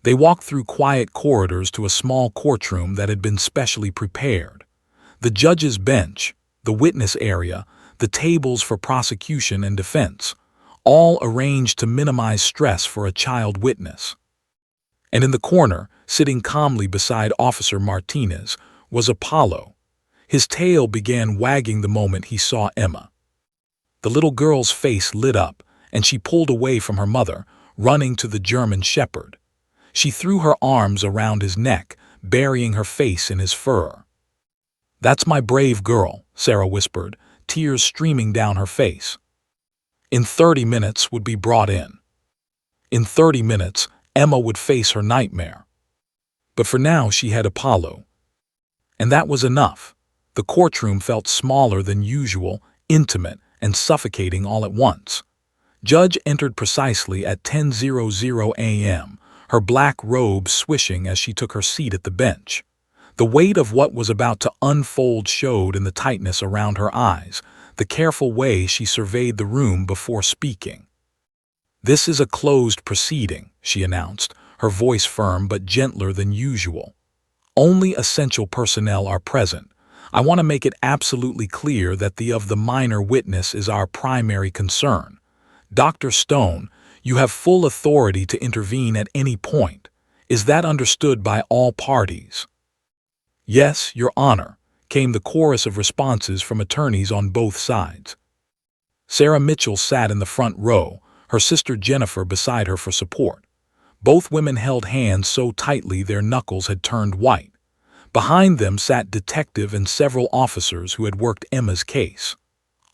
They walked through quiet corridors to a small courtroom that had been specially prepared. The judge's bench, the witness area, the tables for prosecution and defense, all arranged to minimize stress for a child witness. And in the corner, sitting calmly beside Officer Martinez, was Apollo. His tail began wagging the moment he saw Emma. The little girl's face lit up, and she pulled away from her mother, running to the German shepherd. She threw her arms around his neck, burying her face in his fur. "That's my brave girl," Sarah whispered, tears streaming down her face. In 30 minutes would be brought in. In 30 minutes, Emma would face her nightmare. But for now she had Apollo. And that was enough. The courtroom felt smaller than usual, intimate, and suffocating all at once. Judge entered precisely at 10:00 a.m., her black robe swishing as she took her seat at the bench. The weight of what was about to unfold showed in the tightness around her eyes, the careful way she surveyed the room before speaking. "This is a closed proceeding," she announced, her voice firm but gentler than usual. "Only essential personnel are present. I want to make it absolutely clear that the minor witness is our primary concern. Dr. Stone, you have full authority to intervene at any point. Is that understood by all parties?" "Yes, Your Honor," came the chorus of responses from attorneys on both sides. Sarah Mitchell sat in the front row, her sister Jennifer beside her for support. Both women held hands so tightly their knuckles had turned white. Behind them sat detective and several officers who had worked Emma's case.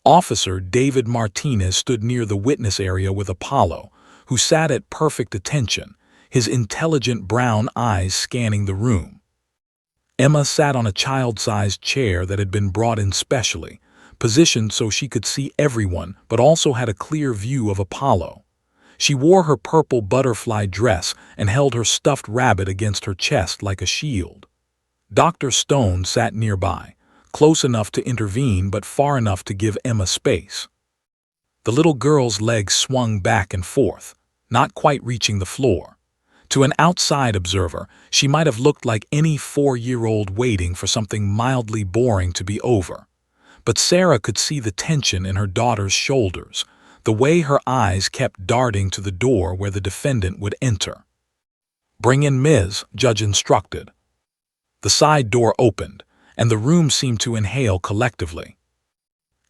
Officer David Martinez stood near the witness area with Apollo, who sat at perfect attention, his intelligent brown eyes scanning the room. Emma sat on a child-sized chair that had been brought in specially, positioned so she could see everyone but also had a clear view of Apollo. She wore her purple butterfly dress and held her stuffed rabbit against her chest like a shield. Dr. Stone sat nearby, close enough to intervene but far enough to give Emma space. The little girl's legs swung back and forth, not quite reaching the floor. To an outside observer, she might have looked like any 4-year-old waiting for something mildly boring to be over. But Sarah could see the tension in her daughter's shoulders, the way her eyes kept darting to the door where the defendant would enter. "Bring in Ms., Judge instructed." The side door opened, and the room seemed to inhale collectively.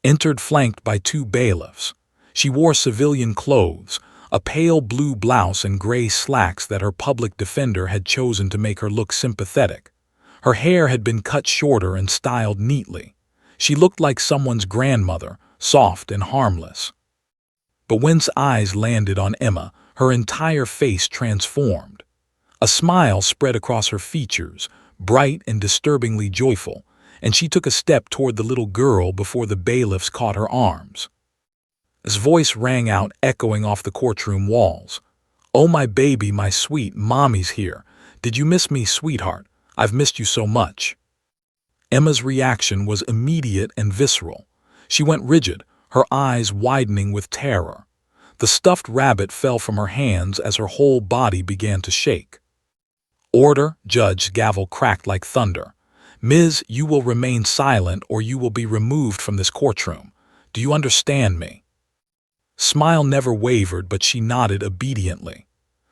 Entered flanked by 2 bailiffs. She wore civilian clothes, a pale blue blouse and gray slacks that her public defender had chosen to make her look sympathetic. Her hair had been cut shorter and styled neatly. She looked like someone's grandmother, soft and harmless. But when's eyes landed on Emma, her entire face transformed. A smile spread across her features, bright and disturbingly joyful, and she took a step toward the little girl before the bailiffs caught her arms. His voice rang out, echoing off the courtroom walls. "Oh, my baby, my sweet, Mommy's here. Did you miss me, sweetheart? I've missed you so much." Emma's reaction was immediate and visceral. She went rigid, her eyes widening with terror. The stuffed rabbit fell from her hands as her whole body began to shake. "Order!" Judge's gavel cracked like thunder. "Ms., you will remain silent or you will be removed from this courtroom. Do you understand me?" Smile never wavered, but she nodded obediently.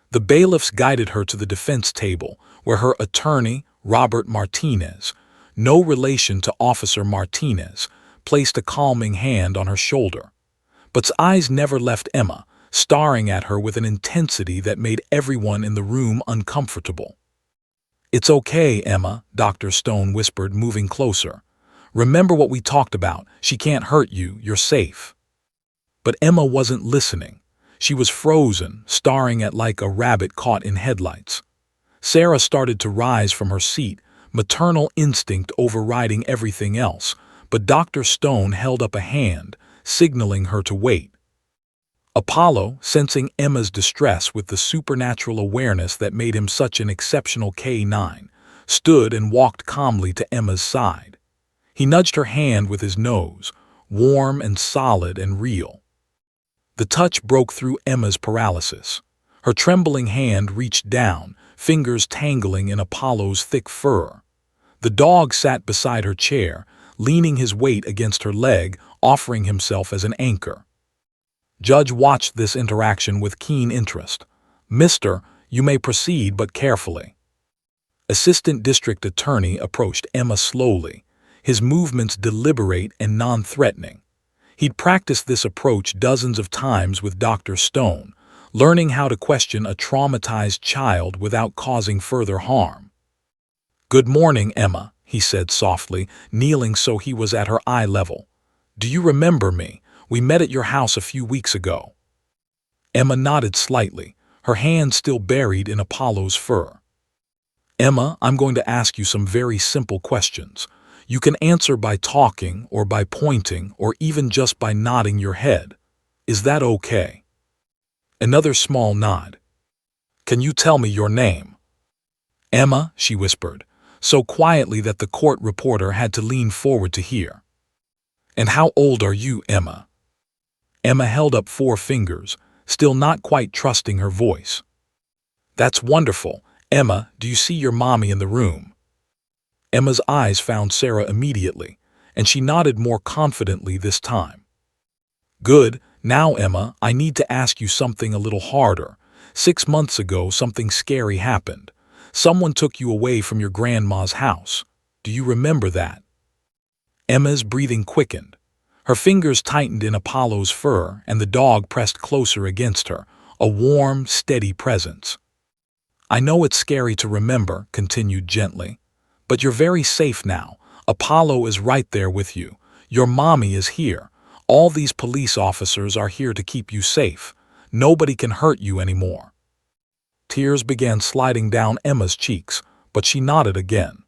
The bailiffs guided her to the defense table, where her attorney, Robert Martinez, no relation to Officer Martinez, placed a calming hand on her shoulder. But's eyes never left Emma, staring at her with an intensity that made everyone in the room uncomfortable. "It's okay, Emma," Dr. Stone whispered, moving closer. "Remember what we talked about. She can't hurt you. You're safe." But Emma wasn't listening. She was frozen, staring at like a rabbit caught in headlights. Sarah started to rise from her seat, maternal instinct overriding everything else, but Dr. Stone held up a hand, signaling her to wait. Apollo, sensing Emma's distress with the supernatural awareness that made him such an exceptional K9, stood and walked calmly to Emma's side. He nudged her hand with his nose, warm and solid and real. The touch broke through Emma's paralysis. Her trembling hand reached down, fingers tangling in Apollo's thick fur. The dog sat beside her chair, leaning his weight against her leg, offering himself as an anchor. Judge watched this interaction with keen interest. "Mister, you may proceed, but carefully." Assistant District Attorney approached Emma slowly, his movements deliberate and non-threatening. He'd practiced this approach dozens of times with Dr. Stone, learning how to question a traumatized child without causing further harm. "Good morning, Emma," he said softly, kneeling so he was at her eye level. "Do you remember me? We met at your house a few weeks ago." Emma nodded slightly, her hand still buried in Apollo's fur. "Emma, I'm going to ask you some very simple questions. You can answer by talking or by pointing or even just by nodding your head. Is that okay?" Another small nod. "Can you tell me your name?" "Emma," she whispered, so quietly that the court reporter had to lean forward to hear. "And how old are you, Emma?" Emma held up 4 fingers, still not quite trusting her voice. "That's wonderful. Emma, do you see your mommy in the room?" Emma's eyes found Sarah immediately, and she nodded more confidently this time. "Good. Now, Emma, I need to ask you something a little harder. 6 months ago, something scary happened. Someone took you away from your grandma's house. Do you remember that?" Emma's breathing quickened. Her fingers tightened in Apollo's fur, and the dog pressed closer against her, a warm, steady presence. "I know it's scary to remember," continued gently, "but you're very safe now. Apollo is right there with you. Your mommy is here. All these police officers are here to keep you safe. Nobody can hurt you anymore." Tears began sliding down Emma's cheeks, but she nodded again.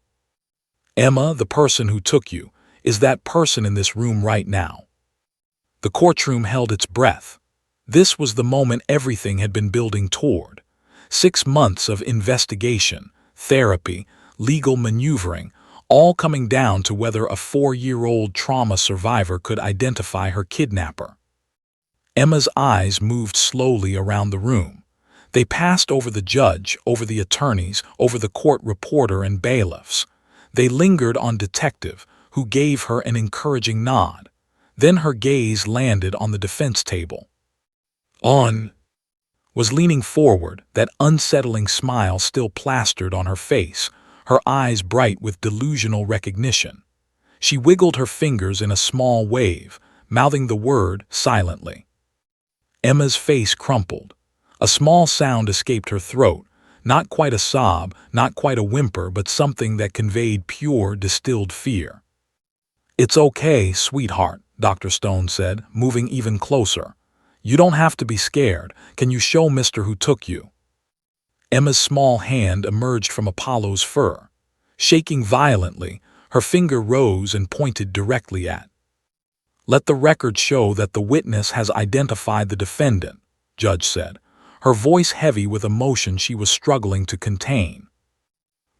"Emma, the person who took you, is that person in this room right now." The courtroom held its breath. This was the moment everything had been building toward. 6 months of investigation, therapy, legal maneuvering, all coming down to whether a 4-year-old trauma survivor could identify her kidnapper. Emma's eyes moved slowly around the room. They passed over the judge, over the attorneys, over the court reporter and bailiffs. They lingered on detective, who gave her an encouraging nod. Then her gaze landed on the defense table. On was leaning forward, that unsettling smile still plastered on her face, her eyes bright with delusional recognition. She wiggled her fingers in a small wave, mouthing the word silently. Emma's face crumpled. A small sound escaped her throat, not quite a sob, not quite a whimper, but something that conveyed pure, distilled fear. "It's okay, sweetheart," Dr. Stone said, moving even closer. "You don't have to be scared. Can you show Mr. who took you?" Emma's small hand emerged from Apollo's fur. Shaking violently, her finger rose and pointed directly at. "Let the record show that the witness has identified the defendant," Judge said, her voice heavy with emotion she was struggling to contain.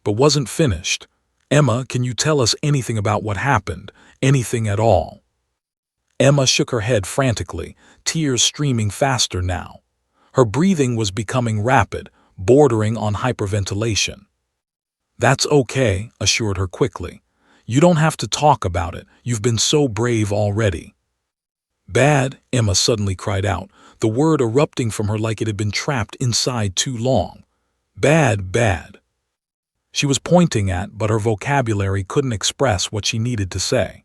But wasn't finished. "Emma, can you tell us anything about what happened? Anything at all?" Emma shook her head frantically, tears streaming faster now. Her breathing was becoming rapid, bordering on hyperventilation. "That's okay," assured her quickly. "You don't have to talk about it. You've been so brave already." "Bad," Emma suddenly cried out, the word erupting from her like it had been trapped inside too long. "Bad, bad." She was pointing at, but her vocabulary couldn't express what she needed to say.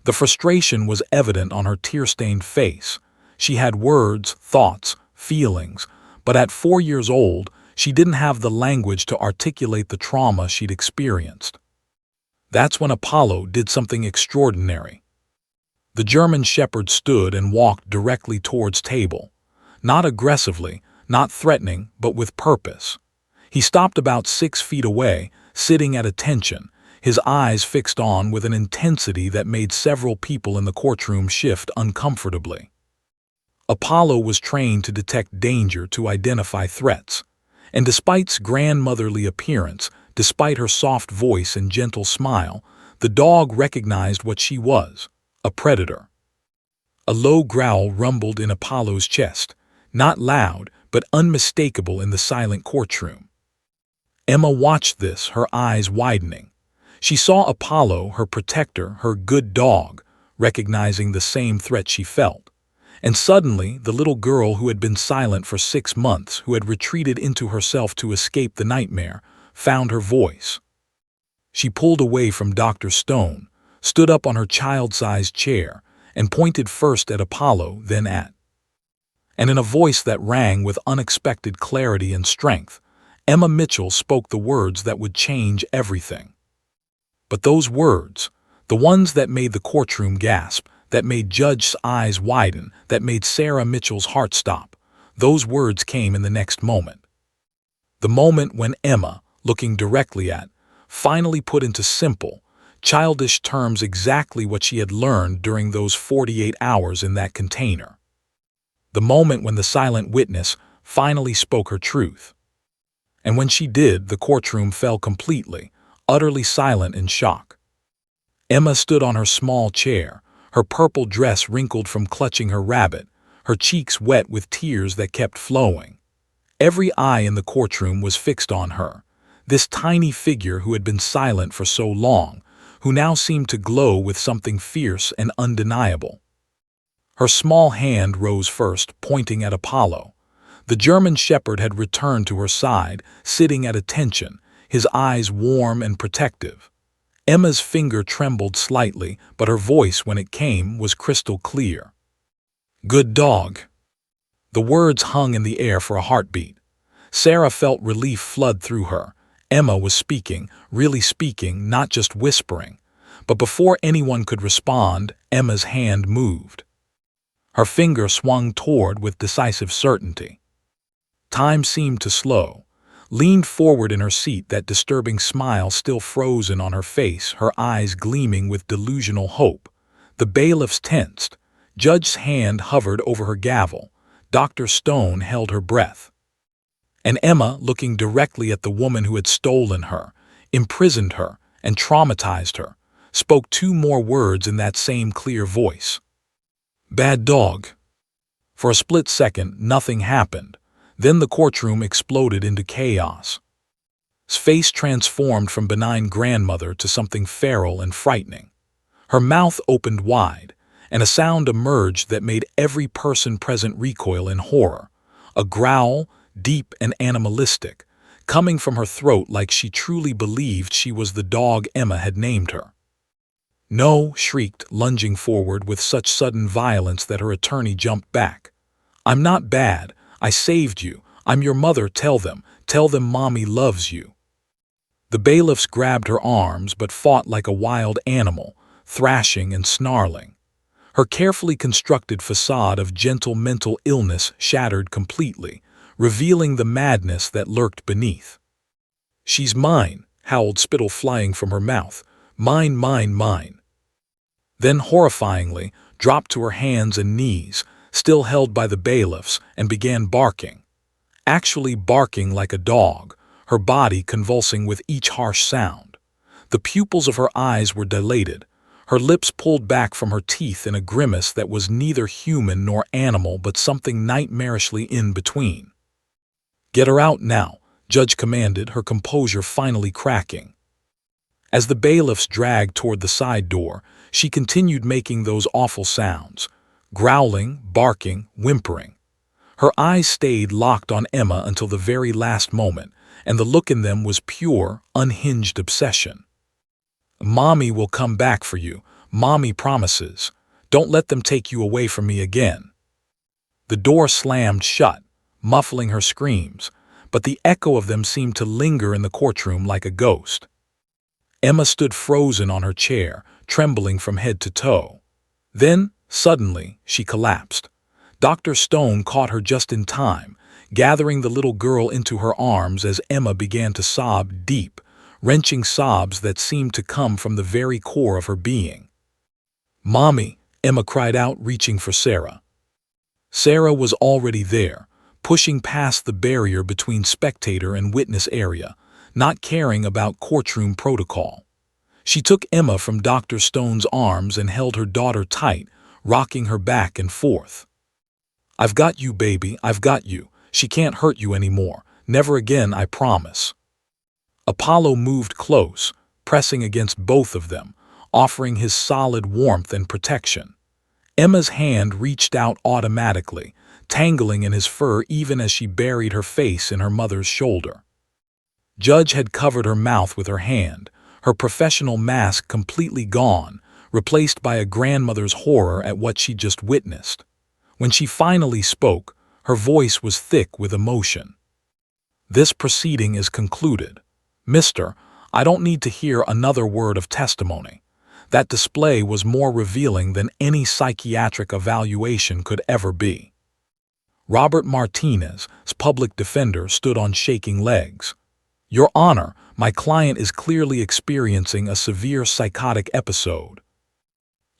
The frustration was evident on her tear-stained face. She had words, thoughts, feelings, but at 4 years old, she didn't have the language to articulate the trauma she'd experienced. That's when Apollo did something extraordinary. The German shepherd stood and walked directly towards table. Not aggressively, not threatening, but with purpose. He stopped about 6 feet away, sitting at attention, his eyes fixed on with an intensity that made several people in the courtroom shift uncomfortably. Apollo was trained to detect danger, to identify threats, and despite its grandmotherly appearance, despite her soft voice and gentle smile, the dog recognized what she was: a predator. A low growl rumbled in Apollo's chest, not loud, but unmistakable in the silent courtroom. Emma watched this, her eyes widening. She saw Apollo, her protector, her good dog, recognizing the same threat she felt. And suddenly, the little girl who had been silent for 6 months, who had retreated into herself to escape the nightmare, found her voice. She pulled away from Dr. Stone, stood up on her child-sized chair, and pointed first at Apollo, then at. And in a voice that rang with unexpected clarity and strength, Emma Mitchell spoke the words that would change everything. But those words, the ones that made the courtroom gasp, that made Judge's eyes widen, that made Sarah Mitchell's heart stop, those words came in the next moment. The moment when Emma, looking directly at, finally put into simple, childish terms exactly what she had learned during those 48 hours in that container. The moment when the silent witness finally spoke her truth. And when she did, the courtroom fell completely, utterly silent in shock. Emma stood on her small chair, her purple dress wrinkled from clutching her rabbit, her cheeks wet with tears that kept flowing. Every eye in the courtroom was fixed on her, this tiny figure who had been silent for so long, who now seemed to glow with something fierce and undeniable. Her small hand rose first, pointing at Apollo. The German shepherd had returned to her side, sitting at attention, his eyes warm and protective. Emma's finger trembled slightly, but her voice, when it came, was crystal clear. "Good dog." The words hung in the air for a heartbeat. Sarah felt relief flood through her. Emma was speaking, really speaking, not just whispering. But before anyone could respond, Emma's hand moved. Her finger swung toward with decisive certainty. Time seemed to slow. Leaned forward in her seat, that disturbing smile still frozen on her face, her eyes gleaming with delusional hope. The bailiffs tensed. Judge's hand hovered over her gavel. Dr. Stone held her breath. And Emma, looking directly at the woman who had stolen her, imprisoned her, and traumatized her, spoke 2 more words in that same clear voice. "Bad dog." For a split second, nothing happened. Then the courtroom exploded into chaos. His face transformed from benign grandmother to something feral and frightening. Her mouth opened wide, and a sound emerged that made every person present recoil in horror. A growl, deep and animalistic, coming from her throat like she truly believed she was the dog Emma had named her. "No," shrieked, lunging forward with such sudden violence that her attorney jumped back. "I'm not bad. I saved you. I'm your mother. Tell them Mommy loves you." The bailiffs grabbed her arms but fought like a wild animal, thrashing and snarling. Her carefully constructed facade of gentle mental illness shattered completely, revealing the madness that lurked beneath. "She's mine," howled, spittle flying from her mouth. "Mine, mine, mine." Then, horrifyingly, dropped to her hands and knees, still held by the bailiffs, and began barking. Actually barking like a dog, her body convulsing with each harsh sound. The pupils of her eyes were dilated, her lips pulled back from her teeth in a grimace that was neither human nor animal but something nightmarishly in between. "Get her out now," Judge commanded, her composure finally cracking. As the bailiffs dragged toward the side door, she continued making those awful sounds. Growling, barking, whimpering. Her eyes stayed locked on Emma until the very last moment, and the look in them was pure, unhinged obsession. "Mommy will come back for you. Mommy promises. Don't let them take you away from me again." The door slammed shut, muffling her screams, but the echo of them seemed to linger in the courtroom like a ghost. Emma stood frozen on her chair, trembling from head to toe. Then, suddenly, she collapsed. Dr. Stone caught her just in time, gathering the little girl into her arms as Emma began to sob deep, wrenching sobs that seemed to come from the very core of her being. "Mommy," Emma cried out, reaching for Sarah. Sarah was already there, pushing past the barrier between spectator and witness area, not caring about courtroom protocol. She took Emma from Dr. Stone's arms and held her daughter tight, rocking her back and forth. "I've got you, baby, I've got you. She can't hurt you anymore. Never again, I promise." Apollo moved close, pressing against both of them, offering his solid warmth and protection. Emma's hand reached out automatically, tangling in his fur even as she buried her face in her mother's shoulder. Judge had covered her mouth with her hand, her professional mask completely gone, replaced by a grandmother's horror at what she just witnessed. When she finally spoke, her voice was thick with emotion. "This proceeding is concluded. Mister, I don't need to hear another word of testimony. That display was more revealing than any psychiatric evaluation could ever be." Robert Martinez, public defender, stood on shaking legs. "Your Honor, my client is clearly experiencing a severe psychotic episode."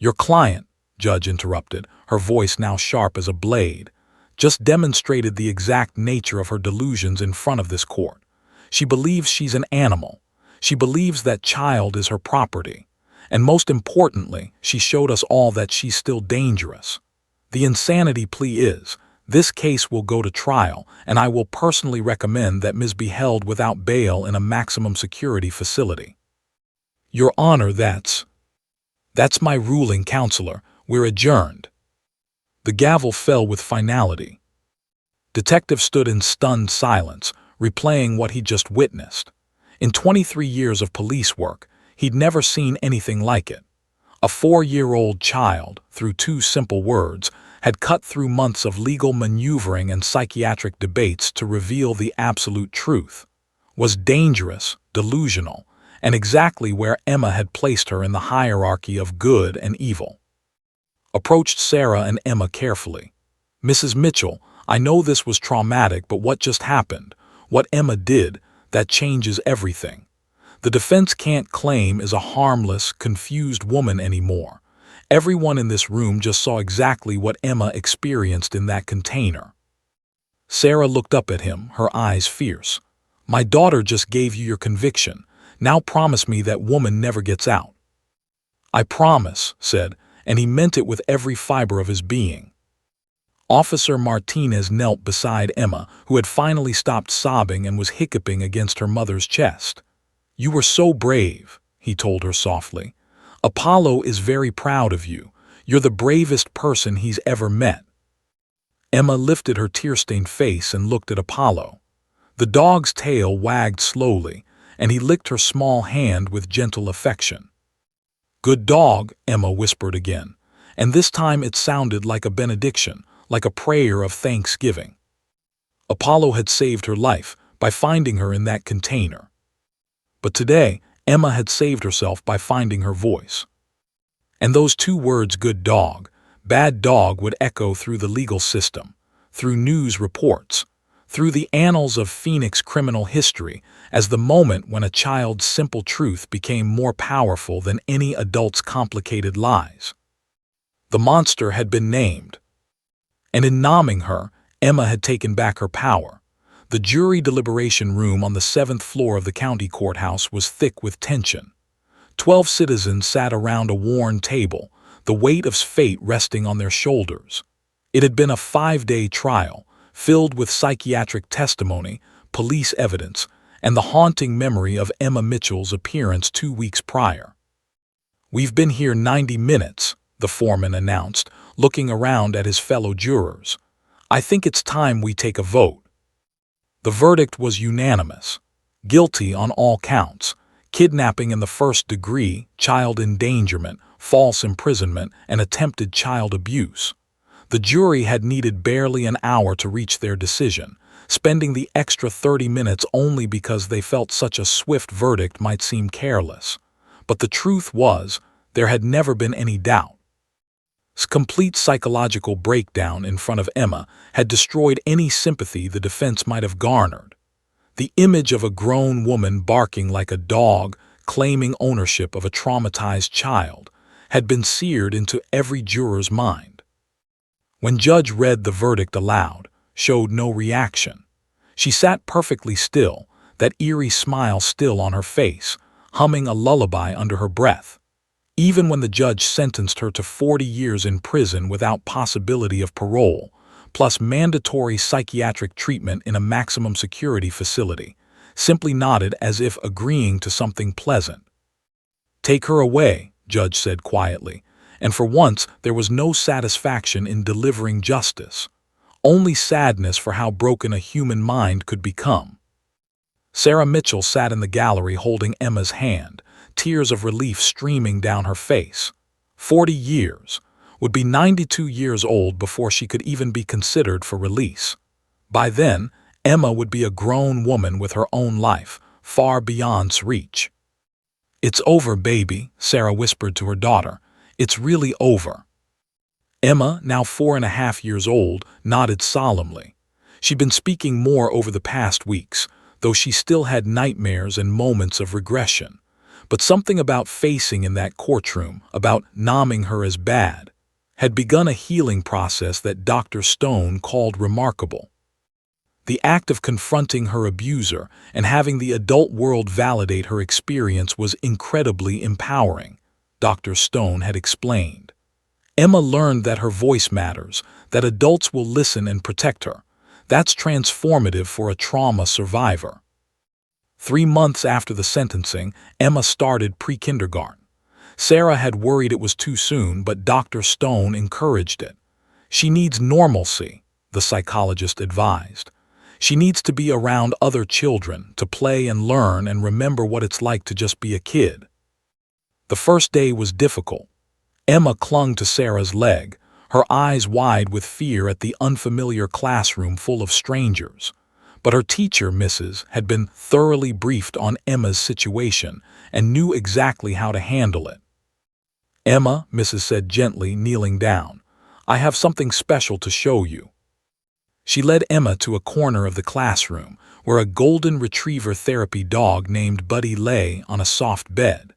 "Your client," Judge interrupted, her voice now sharp as a blade, "just demonstrated the exact nature of her delusions in front of this court. She believes she's an animal. She believes that child is her property. And most importantly, she showed us all that she's still dangerous. The insanity plea is, this case will go to trial, and I will personally recommend that Ms. be held without bail in a maximum security facility." "Your Honor, that's my ruling, Counselor. We're adjourned." The gavel fell with finality. Detective stood in stunned silence, replaying what he just witnessed. In 23 years of police work, he'd never seen anything like it. A 4-year-old child, through 2 simple words, had cut through months of legal maneuvering and psychiatric debates to reveal the absolute truth. Was dangerous, delusional, and exactly where Emma had placed her in the hierarchy of good and evil. Approached Sarah and Emma carefully. "Mrs. Mitchell, I know this was traumatic, but what just happened, what Emma did, that changes everything. The defense can't claim is a harmless, confused woman anymore. Everyone in this room just saw exactly what Emma experienced in that container." Sarah looked up at him, her eyes fierce. "My daughter just gave you your conviction. Now promise me that woman never gets out." "I promise," said, and he meant it with every fiber of his being. Officer Martinez knelt beside Emma, who had finally stopped sobbing and was hiccuping against her mother's chest. "You were so brave," he told her softly. "Apollo is very proud of you. You're the bravest person he's ever met." Emma lifted her tear-stained face and looked at Apollo. The dog's tail wagged slowly, and he licked her small hand with gentle affection. "Good dog," Emma whispered again, and this time it sounded like a benediction, like a prayer of thanksgiving. Apollo had saved her life by finding her in that container. But today, Emma had saved herself by finding her voice. And those 2 words, good dog, bad dog, would echo through the legal system, through news reports, through the annals of Phoenix criminal history, as the moment when a child's simple truth became more powerful than any adult's complicated lies. The monster had been named. And in naming her, Emma had taken back her power. The jury deliberation room on the 7th floor of the county courthouse was thick with tension. 12 citizens sat around a worn table, the weight of fate resting on their shoulders. It had been a 5-day trial, filled with psychiatric testimony, police evidence, and the haunting memory of Emma Mitchell's appearance 2 weeks prior. "We've been here 90 minutes, the foreman announced, looking around at his fellow jurors. "I think it's time we take a vote." The verdict was unanimous. Guilty on all counts: kidnapping in the 1st degree, child endangerment, false imprisonment, and attempted child abuse. The jury had needed barely an hour to reach their decision, spending the extra 30 minutes only because they felt such a swift verdict might seem careless. But the truth was, there had never been any doubt. Complete psychological breakdown in front of Emma had destroyed any sympathy the defense might have garnered. The image of a grown woman barking like a dog, claiming ownership of a traumatized child, had been seared into every juror's mind. When Judge read the verdict aloud, showed no reaction. She sat perfectly still, that eerie smile still on her face, humming a lullaby under her breath. Even when the judge sentenced her to 40 years in prison without possibility of parole, plus mandatory psychiatric treatment in a maximum security facility, simply nodded as if agreeing to something pleasant. "Take her away," Judge said quietly, and for once there was no satisfaction in delivering justice, only sadness for how broken a human mind could become. Sarah Mitchell sat in the gallery holding Emma's hand, tears of relief streaming down her face. 40 years, would be 92 years old before she could even be considered for release. By then, Emma would be a grown woman with her own life, far beyond reach. "It's over, baby," Sarah whispered to her daughter. "It's really over." Emma, now 4.5 years old, nodded solemnly. She'd been speaking more over the past weeks, though she still had nightmares and moments of regression. But something about facing in that courtroom, about naming her as bad, had begun a healing process that Dr. Stone called remarkable. The act of confronting her abuser and having the adult world validate her experience was incredibly empowering, Dr. Stone had explained. Emma learned that her voice matters, that adults will listen and protect her. That's transformative for a trauma survivor. 3 months after the sentencing, Emma started pre-kindergarten. Sarah had worried it was too soon, but Dr. Stone encouraged it. "She needs normalcy," the psychologist advised. "She needs to be around other children, to play and learn and remember what it's like to just be a kid." The first day was difficult. Emma clung to Sarah's leg, her eyes wide with fear at the unfamiliar classroom full of strangers. But her teacher, Mrs., had been thoroughly briefed on Emma's situation and knew exactly how to handle it. "Emma," Mrs. said gently, kneeling down, "I have something special to show you." She led Emma to a corner of the classroom where a golden retriever therapy dog named Buddy lay on a soft bed.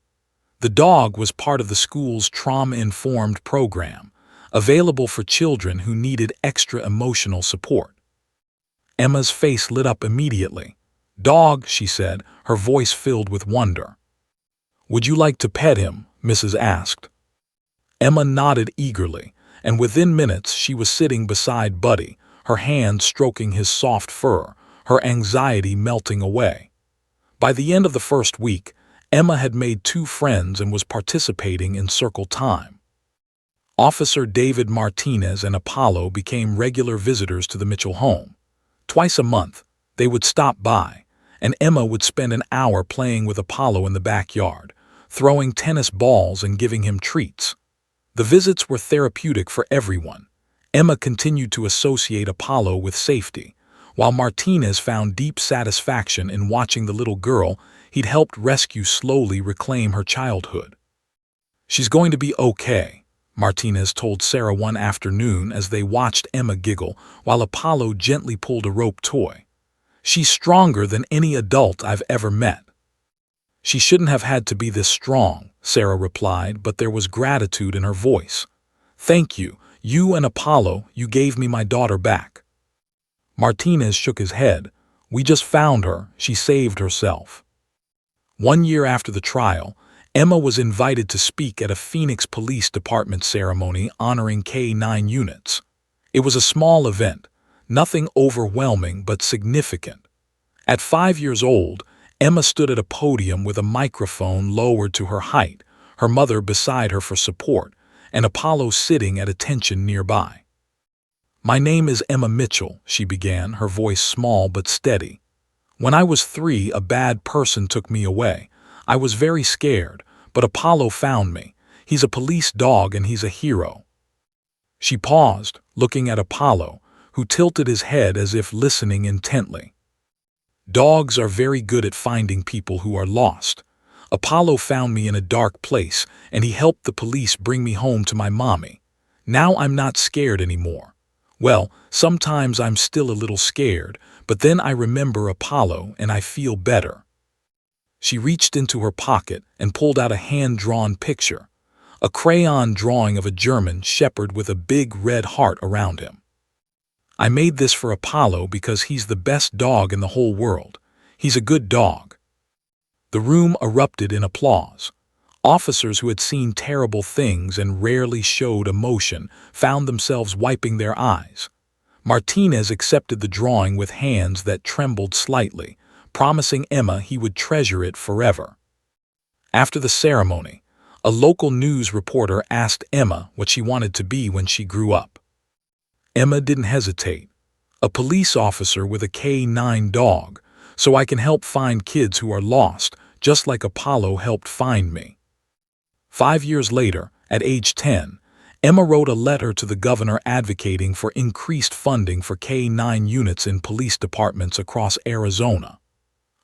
The dog was part of the school's trauma-informed program, available for children who needed extra emotional support. Emma's face lit up immediately. "Dog," she said, her voice filled with wonder. "Would you like to pet him?" Mrs. asked. Emma nodded eagerly, and within minutes she was sitting beside Buddy, her hand stroking his soft fur, her anxiety melting away. By the end of the first week, Emma had made 2 friends and was participating in circle time. Officer David Martinez and Apollo became regular visitors to the Mitchell home. Twice a month, they would stop by, and Emma would spend an hour playing with Apollo in the backyard, throwing tennis balls and giving him treats. The visits were therapeutic for everyone. Emma continued to associate Apollo with safety, while Martinez found deep satisfaction in watching the little girl he'd helped rescue slowly reclaim her childhood. "She's going to be okay," Martinez told Sarah one afternoon as they watched Emma giggle while Apollo gently pulled a rope toy. "She's stronger than any adult I've ever met." "She shouldn't have had to be this strong," Sarah replied, but there was gratitude in her voice. "Thank you, you and Apollo, you gave me my daughter back." Martinez shook his head. "We just found her, she saved herself." 1 year after the trial, Emma was invited to speak at a Phoenix Police Department ceremony honoring K-9 units. It was a small event, nothing overwhelming but significant. At 5 years old, Emma stood at a podium with a microphone lowered to her height, her mother beside her for support, and Apollo sitting at attention nearby. "My name is Emma Mitchell," she began, her voice small but steady. "When I was 3, a bad person took me away. I was very scared, but Apollo found me. He's a police dog and he's a hero." She paused, looking at Apollo, who tilted his head as if listening intently. "Dogs are very good at finding people who are lost. Apollo found me in a dark place, and he helped the police bring me home to my mommy. Now I'm not scared anymore. Well, sometimes I'm still a little scared, But then I remember Apollo and I feel better." She reached into her pocket and pulled out a hand-drawn picture, a crayon drawing of a German shepherd with a big red heart around him. "I made this for Apollo because he's the best dog in the whole world. He's a good dog." The room erupted in applause. Officers who had seen terrible things and rarely showed emotion found themselves wiping their eyes. Martinez accepted the drawing with hands that trembled slightly, promising Emma he would treasure it forever. After the ceremony, a local news reporter asked Emma what she wanted to be when she grew up. Emma didn't hesitate. "A police officer with a K9 dog, so I can help find kids who are lost, just like Apollo helped find me." 5 years later, at age 10, Emma wrote a letter to the governor advocating for increased funding for K9 units in police departments across Arizona.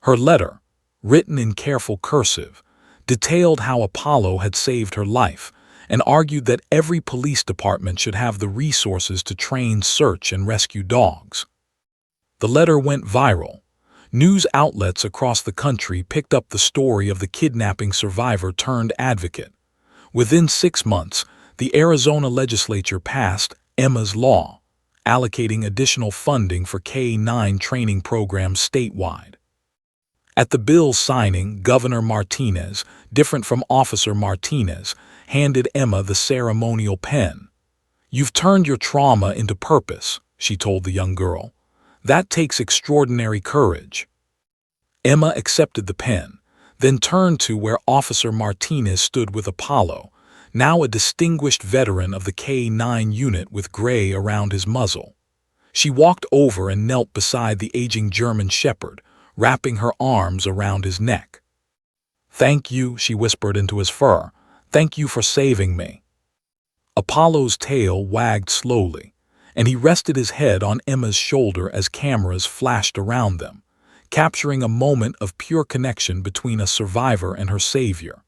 Her letter, written in careful cursive, detailed how Apollo had saved her life and argued that every police department should have the resources to train search and rescue dogs. The letter went viral. News outlets across the country picked up the story of the kidnapping survivor turned advocate. Within 6 months, the Arizona legislature passed Emma's Law, allocating additional funding for K9 training programs statewide. At the bill's signing, Governor Martinez, different from Officer Martinez, handed Emma the ceremonial pen. "You've turned your trauma into purpose," she told the young girl. "That takes extraordinary courage." Emma accepted the pen, then turned to where Officer Martinez stood with Apollo, now a distinguished veteran of the K9 unit with gray around his muzzle. She walked over and knelt beside the aging German shepherd, wrapping her arms around his neck. "Thank you," she whispered into his fur. "Thank you for saving me." Apollo's tail wagged slowly, and he rested his head on Emma's shoulder as cameras flashed around them, capturing a moment of pure connection between a survivor and her savior.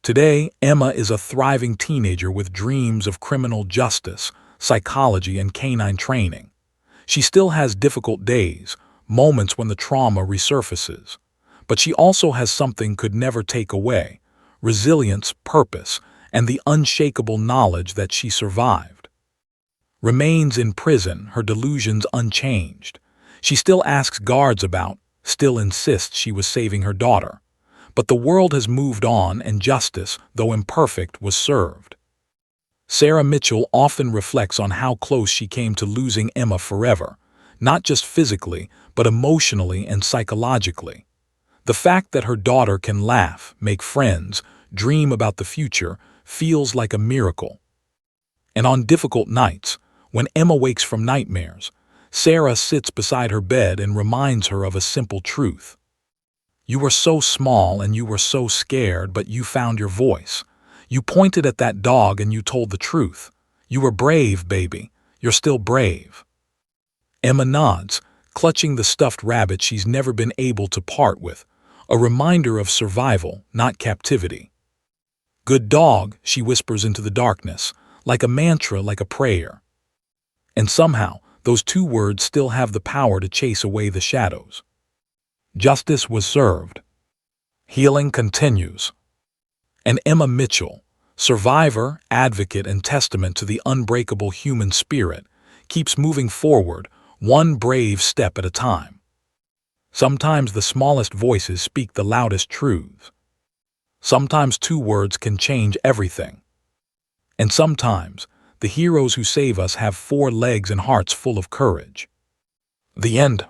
Today, Emma is a thriving teenager with dreams of criminal justice, psychology, and canine training. She still has difficult days, moments when the trauma resurfaces. But she also has something could never take away: resilience, purpose, and the unshakable knowledge that she survived. Remains in prison, her delusions unchanged. She still asks guards about, still insists she was saving her daughter. But the world has moved on and justice, though imperfect, was served. Sarah Mitchell often reflects on how close she came to losing Emma forever, not just physically, but emotionally and psychologically. The fact that her daughter can laugh, make friends, dream about the future, feels like a miracle. And on difficult nights, when Emma wakes from nightmares, Sarah sits beside her bed and reminds her of a simple truth. "You were so small and you were so scared, but you found your voice. You pointed at that dog and you told the truth. You were brave, baby. You're still brave." Emma nods, clutching the stuffed rabbit she's never been able to part with, a reminder of survival, not captivity. "Good dog," she whispers into the darkness, like a mantra, like a prayer. And somehow, those 2 words still have the power to chase away the shadows. Justice was served. Healing continues. And Emma Mitchell, survivor, advocate, and testament to the unbreakable human spirit, keeps moving forward, one brave step at a time. Sometimes the smallest voices speak the loudest truths. Sometimes 2 words can change everything. And sometimes, the heroes who save us have 4 legs and hearts full of courage. The end.